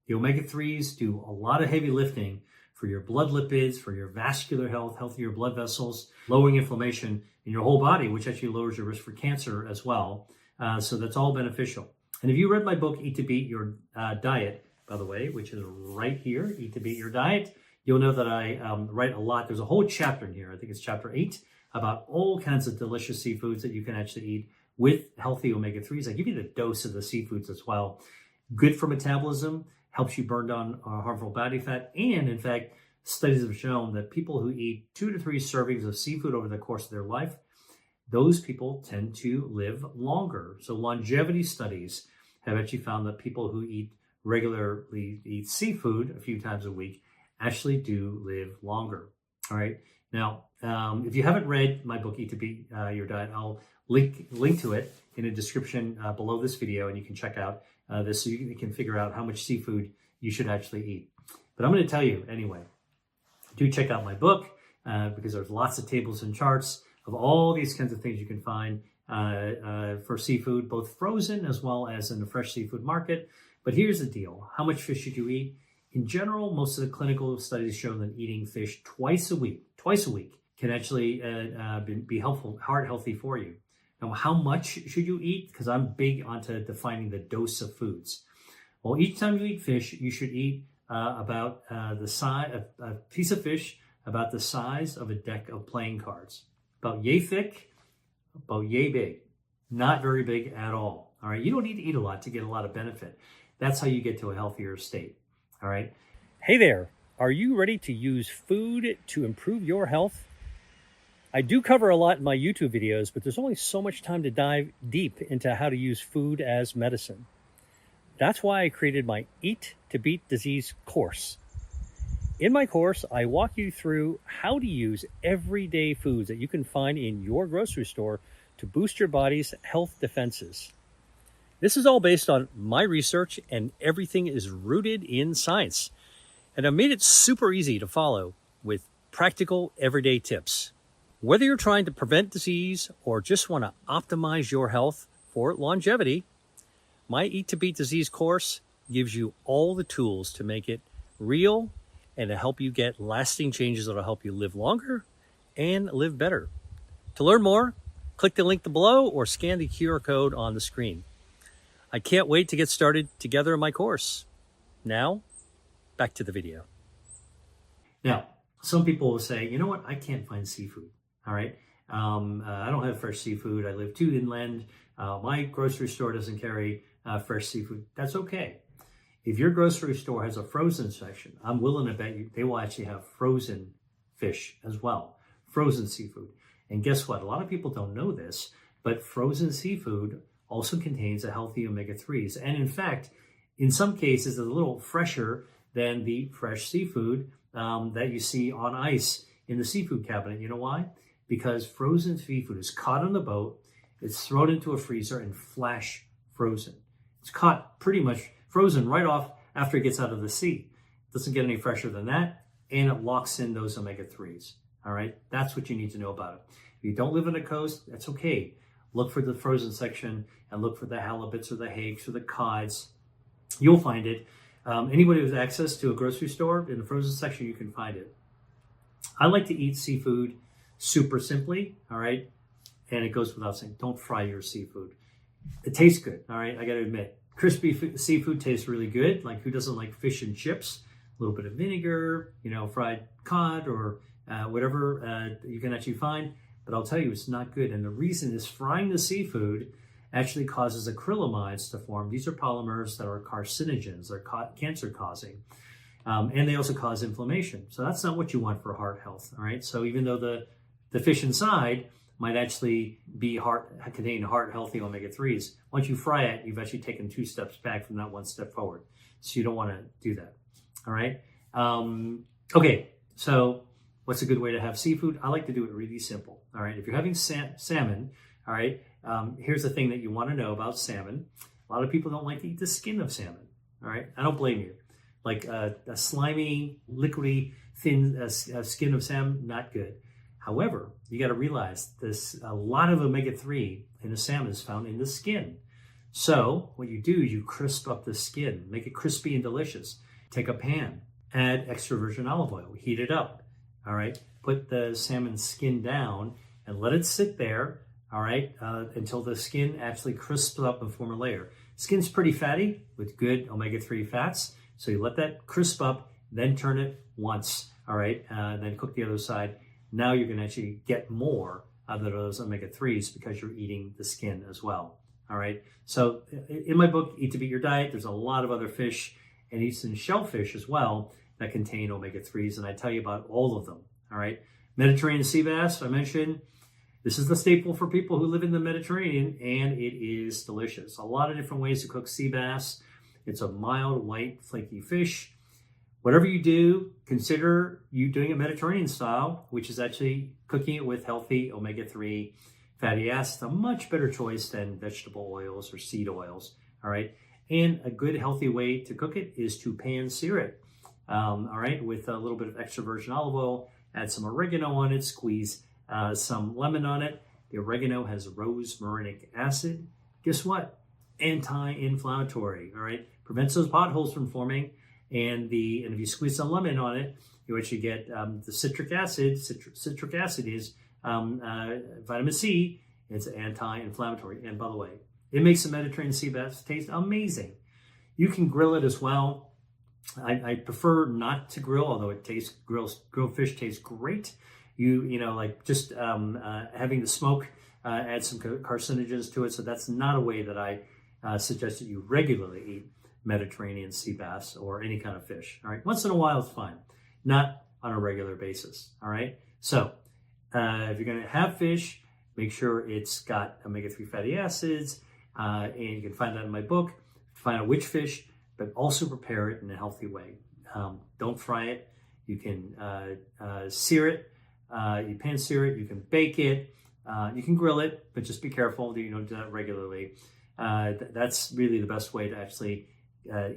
The omega-3s do a lot of heavy lifting for your blood lipids, for your vascular health, health of your blood vessels, lowering inflammation in your whole body, which actually lowers your risk for cancer as well. So that's all beneficial. And if you read my book, Eat to Beat Your Diet, by the way, which is right here, Eat to Beat Your Diet, you'll know that I write a lot. There's a whole chapter in here, I think it's chapter 8, about all kinds of delicious seafoods that you can actually eat with healthy omega-3s. I give you the dose of the seafoods as well. Good for metabolism, helps you burn down harmful body fat. And in fact, studies have shown that people who eat 2 to 3 servings of seafood over the course of their life, those people tend to live longer. So longevity studies have actually found that people who regularly eat seafood a few times a week actually do live longer. All right. Now, if you haven't read my book, Eat to Beat Your Diet, I'll link to it in a description below this video, and you can check out this so you can figure out how much seafood you should actually eat. But I'm going to tell you anyway, do check out my book because there's lots of tables and charts of all these kinds of things you can find for seafood, both frozen as well as in the fresh seafood market. But here's the deal. How much fish should you eat? In general, most of the clinical studies show that eating fish twice a week can actually be helpful, heart healthy for you. Now, how much should you eat? Because I'm big onto defining the dose of foods. Well, each time you eat fish, you should eat about the size, a piece of fish about the size of a deck of playing cards. About yay thick, about yay big. Not very big at all. All right. You don't need to eat a lot to get a lot of benefit. That's how you get to a healthier state. All right. Hey there. Are you ready to use food to improve your health? I do cover a lot in my YouTube videos, but there's only so much time to dive deep into how to use food as medicine. That's why I created my Eat to Beat Disease course. In my course, I walk you through how to use everyday foods that you can find in your grocery store to boost your body's health defenses. This is all based on my research, and everything is rooted in science. And I've made it super easy to follow with practical everyday tips. Whether you're trying to prevent disease or just want to optimize your health for longevity, my Eat to Beat Disease course gives you all the tools to make it real and to help you get lasting changes that will help you live longer and live better. To learn more, click the link below or scan the QR code on the screen. I can't wait to get started together in my course. Now, back to the video. Now, some people will say, you know what, I can't find seafood. All right. I don't have fresh seafood. I live too inland. My grocery store doesn't carry fresh seafood, that's okay. If your grocery store has a frozen section, I'm willing to bet you they will actually have frozen fish as well, frozen seafood. And guess what? A lot of people don't know this, but frozen seafood also contains a healthy omega-3s. And in fact, in some cases, it's a little fresher than the fresh seafood that you see on ice in the seafood cabinet. You know why? Because frozen seafood is caught on the boat, it's thrown into a freezer and flash frozen. It's caught pretty much frozen right off after it gets out of the sea. It doesn't get any fresher than that, and it locks in those omega-3s. All right, that's what you need to know about it. If you don't live on the coast, that's okay. Look for the frozen section and look for the halibuts or the hakes or the cods. You'll find it. Anybody with access to a grocery store, in the frozen section, you can find it. I like to eat seafood super simply, all right? And it goes without saying, don't fry your seafood. It tastes good, all right? I got to admit. Crispy seafood tastes really good. Like, who doesn't like fish and chips? A little bit of vinegar, fried cod or whatever you can actually find. But I'll tell you, it's not good. And the reason is frying the seafood actually causes acrylamides to form. These are polymers that are carcinogens. They're cancer causing. And they also cause inflammation. So that's not what you want for heart health, all right? So even though the fish inside might actually contain heart healthy omega-3s, once you fry it, you've actually taken 2 steps back from that 1 step forward. So you don't want to do that, all right? Okay, so what's a good way to have seafood? I like to do it really simple, all right? If you're having salmon, all right, here's the thing that you want to know about salmon. A lot of people don't like to eat the skin of salmon, all right? I don't blame you. Like a slimy, liquidy, thin skin of salmon, not good. However, you got to realize a lot of omega-3 in the salmon is found in the skin. So what you do is you crisp up the skin, make it crispy and delicious. Take a pan, add extra virgin olive oil, heat it up, all right? Put the salmon skin down and let it sit there, all right, until the skin actually crisps up and form a layer. Skin's pretty fatty with good omega-3 fats, so you let that crisp up, then turn it once, all right, then cook the other side. Now you're going to actually get more out of those omega-3s because you're eating the skin as well. All right. So in my book, Eat to Beat Your Diet, there's a lot of other fish and even shellfish as well that contain omega-3s. And I tell you about all of them. All right. Mediterranean sea bass, I mentioned. This is the staple for people who live in the Mediterranean, and it is delicious. A lot of different ways to cook sea bass. It's a mild, white, flaky fish. Whatever you do, consider you doing it Mediterranean style, which is actually cooking it with healthy omega-3 fatty acids, a much better choice than vegetable oils or seed oils, all right? And a good healthy way to cook it is to pan sear it, all right, with a little bit of extra virgin olive oil, add some oregano on it, squeeze some lemon on it. The oregano has rosmarinic acid. Guess what? Anti-inflammatory, all right? Prevents those potholes from forming. And if you squeeze some lemon on it, you actually get the citric acid. Citric acid is vitamin C. It's anti-inflammatory. And by the way, it makes the Mediterranean sea bass taste amazing. You can grill it as well. I prefer not to grill, although it tastes grilled fish tastes great. Like just having the smoke add some carcinogens to it. So that's not a way that I suggest that you regularly eat Mediterranean sea bass or any kind of fish. All right, once in a while is fine, not on a regular basis. All right, so if you're going to have fish, make sure it's got omega-3 fatty acids, and you can find that in my book. Find out which fish, but also prepare it in a healthy way. Don't fry it. You can sear it. You pan sear it. You can bake it. You can grill it, but just be careful that you don't do that regularly. That's really the best way to actually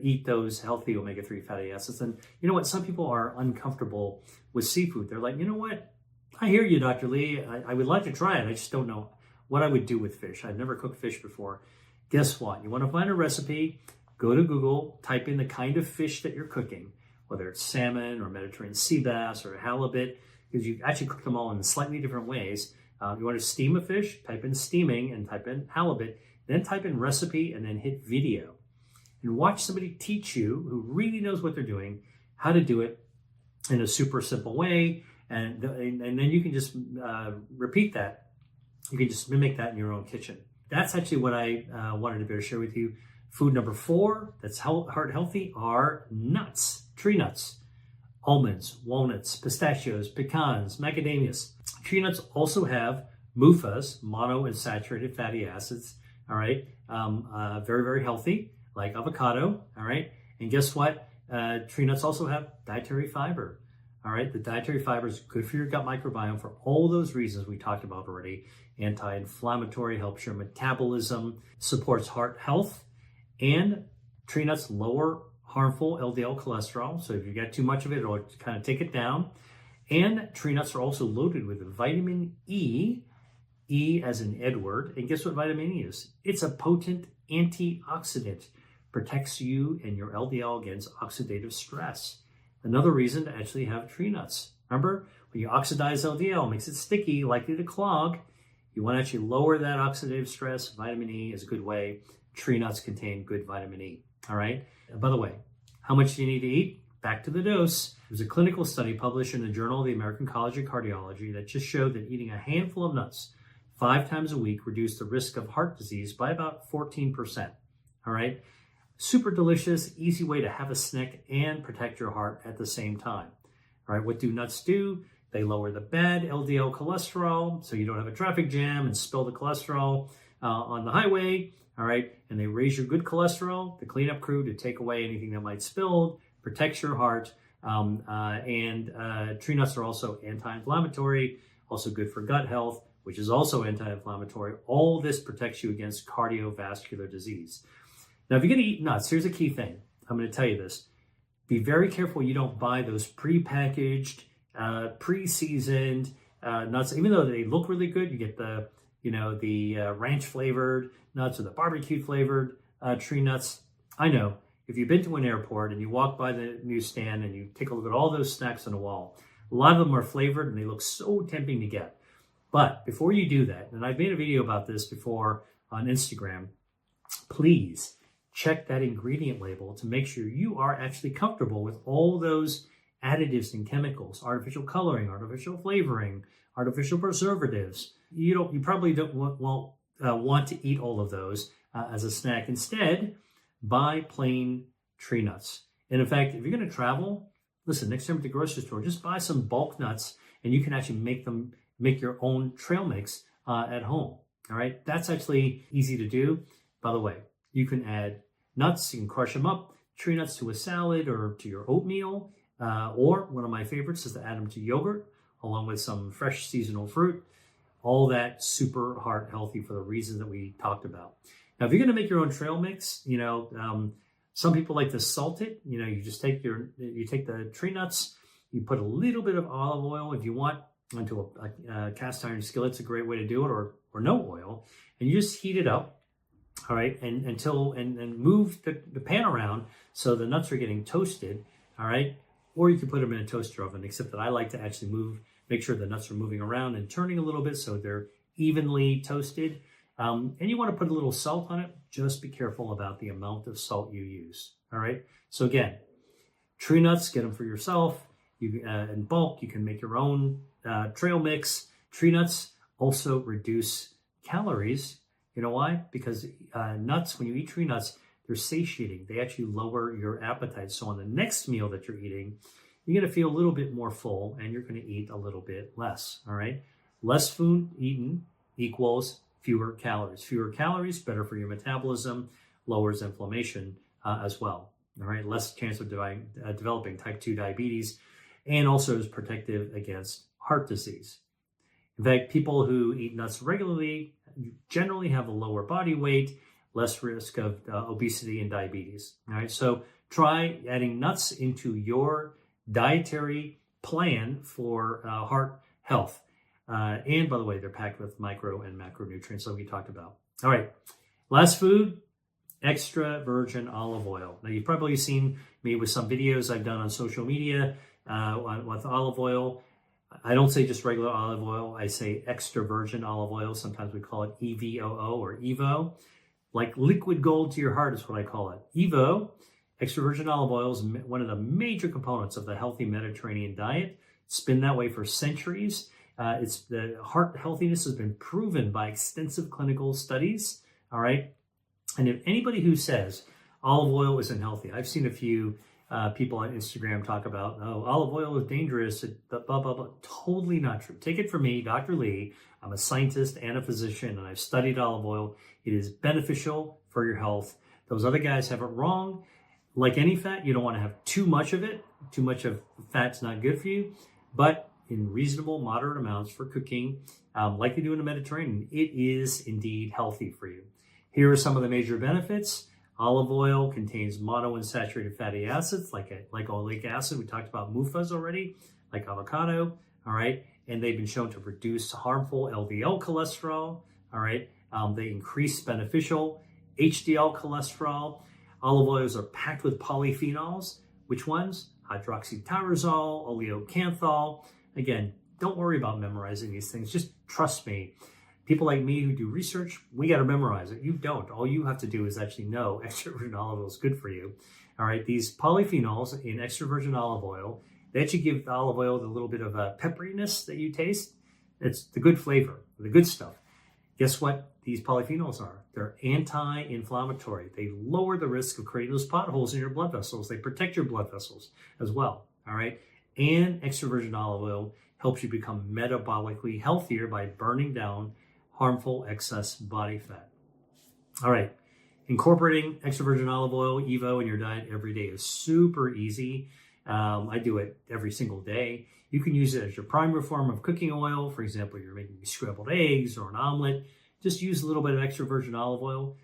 eat those healthy omega-3 fatty acids. And you know what? Some people are uncomfortable with seafood. They're like, you know what? I hear you, Dr. Lee. I would like to try it. I just don't know what I would do with fish. I've never cooked fish before. Guess what? You want to find a recipe, go to Google, type in the kind of fish that you're cooking, whether it's salmon or Mediterranean sea bass or halibut, because you actually cook them all in slightly different ways. You want to steam a fish, type in steaming and type in halibut, then type in recipe and then hit video. And watch somebody teach you who really knows what they're doing, how to do it in a super simple way. And then you can just repeat that. You can just mimic that in your own kitchen. That's actually what I wanted to better share with you. Food number 4 that's heart healthy are nuts, tree nuts, almonds, walnuts, pistachios, pecans, macadamias. Tree nuts also have MUFAs, monounsaturated fatty acids, all right? Very, very healthy, like avocado, all right? And guess what? Tree nuts also have dietary fiber, all right? The dietary fiber is good for your gut microbiome for all those reasons we talked about already. Anti-inflammatory, helps your metabolism, supports heart health, and tree nuts lower harmful LDL cholesterol. So if you get too much of it, it'll kind of take it down. And tree nuts are also loaded with vitamin E, E as in Edward. And guess what vitamin E is? It's a potent antioxidant. Protects you and your LDL against oxidative stress. Another reason to actually have tree nuts. Remember, when you oxidize LDL, it makes it sticky, likely to clog. You want to actually lower that oxidative stress. Vitamin E is a good way. Tree nuts contain good vitamin E. All right. And by the way, how much do you need to eat? Back to the dose. There's a clinical study published in the Journal of the American College of Cardiology that just showed that eating a handful of nuts 5 times a week reduced the risk of heart disease by about 14%. All right. Super delicious, easy way to have a snack and protect your heart at the same time. All right. What do nuts do? They lower the bad LDL cholesterol, so you don't have a traffic jam and spill the cholesterol on the highway. All right. And they raise your good cholesterol, the cleanup crew, to take away anything that might spill, protects your heart. Tree nuts are also anti-inflammatory, also good for gut health, which is also anti-inflammatory. All this protects you against cardiovascular disease. Now, if you're going to eat nuts, here's a key thing. I'm going to tell you this. Be very careful you don't buy those pre-packaged, pre-seasoned nuts. Even though they look really good, you get the ranch flavored nuts or the barbecue flavored tree nuts. I know if you've been to an airport and you walk by the newsstand and you take a look at all those snacks on the wall, a lot of them are flavored and they look so tempting to get. But before you do that, and I've made a video about this before on Instagram, please check that ingredient label to make sure you are actually comfortable with all those additives and chemicals, artificial coloring, artificial flavoring, artificial preservatives. You probably won't want to eat all of those as a snack. Instead, buy plain tree nuts. And in fact, if you're going to travel, listen, next time at the grocery store, just buy some bulk nuts and you can actually make your own trail mix at home. All right. That's actually easy to do. By the way, you can add nuts, you can crush them up, tree nuts to a salad or to your oatmeal. Or one of my favorites is to add them to yogurt along with some fresh seasonal fruit. All that super heart healthy for the reasons that we talked about. Now, if you're going to make your own trail mix, some people like to salt it. You just take the tree nuts, you put a little bit of olive oil if you want onto a cast iron skillet's a great way to do it, or no oil, and you just heat it up. All right, and move the pan around so the nuts are getting toasted. All right, or you can put them in a toaster oven. Except that I like to actually make sure the nuts are moving around and turning a little bit so they're evenly toasted. And you want to put a little salt on it. Just be careful about the amount of salt you use. All right. So again, tree nuts, get them for yourself. In bulk, you can make your own trail mix. Tree nuts also reduce calories. You know why? Because nuts, when you eat tree nuts, they're satiating. They actually lower your appetite. So on the next meal that you're eating, you're going to feel a little bit more full and you're going to eat a little bit less. All right. Less food eaten equals fewer calories. Fewer calories, better for your metabolism, lowers inflammation as well. All right. Less chance of developing type 2 diabetes, and also is protective against heart disease. In fact, people who eat nuts regularly generally have a lower body weight, less risk of obesity and diabetes. All right. So try adding nuts into your dietary plan for heart health. And by the way, they're packed with micro and macronutrients, like we talked about. All right. Last food, extra virgin olive oil. Now, you've probably seen me with some videos I've done on social media with olive oil. I don't say just regular olive oil. I say extra virgin olive oil. Sometimes we call it EVOO or EVO. Like liquid gold to your heart is what I call it. EVO, extra virgin olive oil, is one of the major components of the healthy Mediterranean diet. It's been that way for centuries. The heart healthiness has been proven by extensive clinical studies. All right. And if anybody who says olive oil isn't healthy, I've seen a few people on Instagram talk about, oh, olive oil is dangerous, blah, blah, blah. Totally not true. Take it from me, Dr. Lee. I'm a scientist and a physician, and I've studied olive oil. It is beneficial for your health. Those other guys have it wrong. Like any fat, you don't want to have too much of it. Too much of fat's not good for you. But in reasonable, moderate amounts for cooking, like they do in the Mediterranean, it is indeed healthy for you. Here are some of the major benefits. Olive oil contains monounsaturated fatty acids like oleic acid. We talked about MUFAs already, like avocado, all right? And they've been shown to reduce harmful LDL cholesterol, all right? They increase beneficial HDL cholesterol. Olive oils are packed with polyphenols. Which ones? Hydroxytyrosol, oleocanthal. Again, don't worry about memorizing these things. Just trust me. People like me who do research, we got to memorize it. You don't. All you have to do is actually know extra virgin olive oil is good for you. All right, these polyphenols in extra virgin olive oil, they actually give the olive oil the little bit of a pepperiness that you taste. It's the good flavor, the good stuff. Guess what these polyphenols are? They're anti-inflammatory. They lower the risk of creating those potholes in your blood vessels. They protect your blood vessels as well. All right, and extra virgin olive oil helps you become metabolically healthier by burning down harmful excess body fat. All right, incorporating extra virgin olive oil, EVO, in your diet every day is super easy. I do it every single day. You can use it as your primary form of cooking oil. For example, you're making scrambled eggs or an omelet. Just use a little bit of extra virgin olive oil.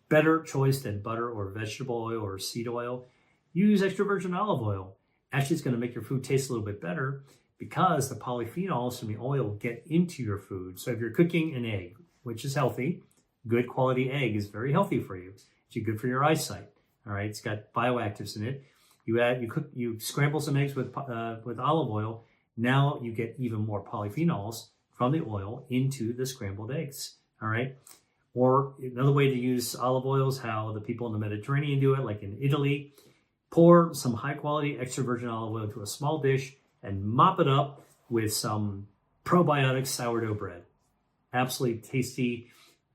Better choice than butter or vegetable oil or seed oil. Use extra virgin olive oil. Actually, it's going to make your food taste a little bit better because the polyphenols from the oil get into your food. So if you're cooking an egg, which is healthy, good quality egg is very healthy for you. It's good for your eyesight. All right, it's got bioactives in it. You scramble some eggs with olive oil. Now you get even more polyphenols from the oil into the scrambled eggs. All right. Or another way to use olive oil is how the people in the Mediterranean do it, like in Italy. Pour some high quality extra virgin olive oil into a small dish and mop it up with some probiotic sourdough bread. Absolutely tasty,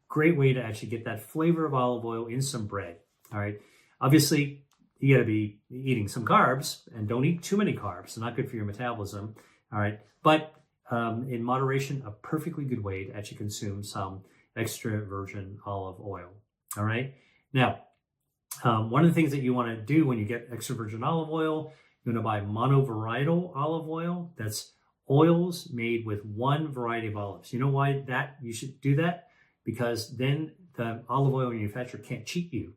great way to actually get that flavor of olive oil in some bread. All right. Obviously, you got to be eating some carbs, and don't eat too many carbs. It's not good for your metabolism. All right. But in moderation, a perfectly good way to actually consume some extra virgin olive oil. All right. Now, one of the things that you want to do when you get extra virgin olive oil, you want to buy monovarietal olive oil. That's oils made with one variety of olives. You know why that you should do that? Because then the olive oil manufacturer can't cheat you.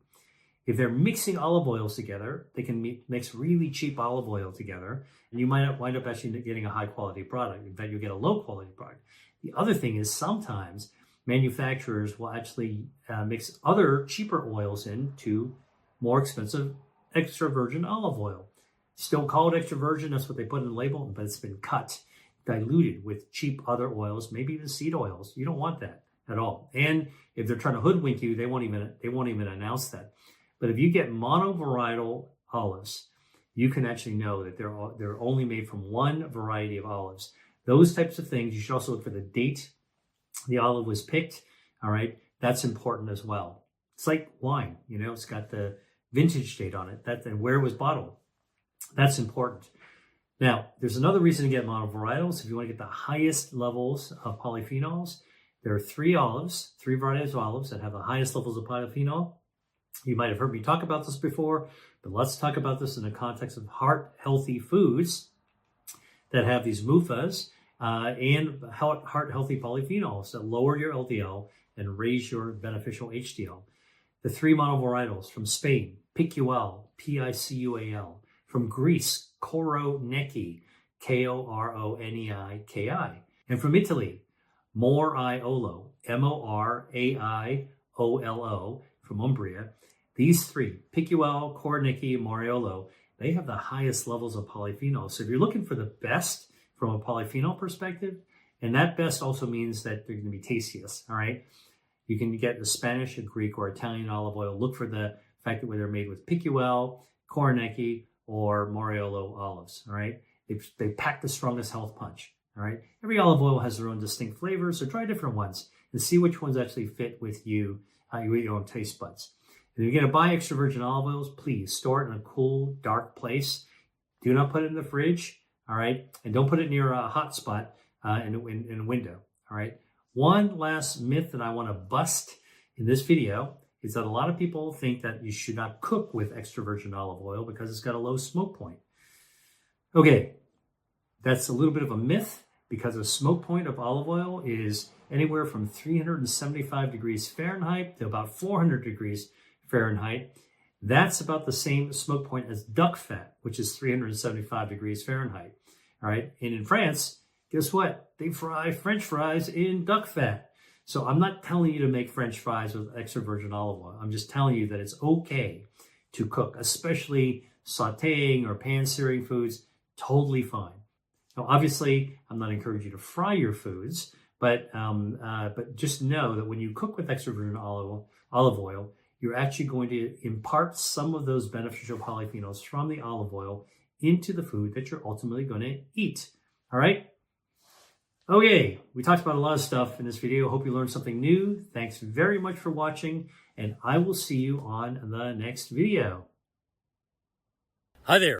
If they're mixing olive oils together, they can mix really cheap olive oil together, and you might wind up actually getting a high quality product. In fact, you'll get a low quality product. The other thing is sometimes manufacturers will actually mix other cheaper oils into more expensive extra virgin olive oil. Still called extra virgin, that's what they put in the label, but it's been cut, diluted with cheap other oils, maybe even seed oils. You don't want that at all. And if they're trying to hoodwink you, they won't even announce that. But if you get monovarietal olives, you can actually know that they're only made from one variety of olives. Those types of things, you should also look for the date the olive was picked. All right, that's important as well. It's like wine, it's got the vintage date on it, and where it was bottled. That's important. Now, there's another reason to get monovarietals. If you want to get the highest levels of polyphenols, there are three varieties of olives that have the highest levels of polyphenol. You might have heard me talk about this before, but let's talk about this in the context of heart-healthy foods that have these MUFAs and heart-healthy polyphenols that lower your LDL and raise your beneficial HDL. The three monovarietals from Spain, Picual, Picual. From Greece, Koroneki, Koroneki. And from Italy, Moraiolo, Moraiolo, from Umbria. These three, Picual, Koroneki, Moraiolo, they have the highest levels of polyphenols. So if you're looking for the best from a polyphenol perspective, and that best also means that they're going to be tastiest, all right? You can get the Spanish, or Greek, or Italian olive oil. Look for the fact that they're made with Picual, Koroneki, or Moraiolo olives, all right? They pack the strongest health punch, all right? Every olive oil has their own distinct flavors, so try different ones and see which ones actually fit with you, your own taste buds. And if you're going to buy extra virgin olive oils, please store it in a cool, dark place. Do not put it in the fridge, all right? And don't put it near a hot spot in a window, all right? One last myth that I want to bust in this video is that a lot of people think that you should not cook with extra virgin olive oil because it's got a low smoke point. Okay, that's a little bit of a myth because the smoke point of olive oil is anywhere from 375 degrees Fahrenheit to about 400 degrees Fahrenheit. That's about the same smoke point as duck fat, which is 375 degrees Fahrenheit. All right, and in France, guess what? They fry French fries in duck fat. So I'm not telling you to make French fries with extra virgin olive oil. I'm just telling you that it's okay to cook, especially sauteing or pan-searing foods, totally fine. Now, obviously, I'm not encouraging you to fry your foods, but just know that when you cook with extra virgin olive oil, you're actually going to impart some of those beneficial polyphenols from the olive oil into the food that you're ultimately going to eat. All right? Okay, we talked about a lot of stuff in this video. Hope you learned something new. Thanks very much for watching, and I will see you on the next video. Hi there.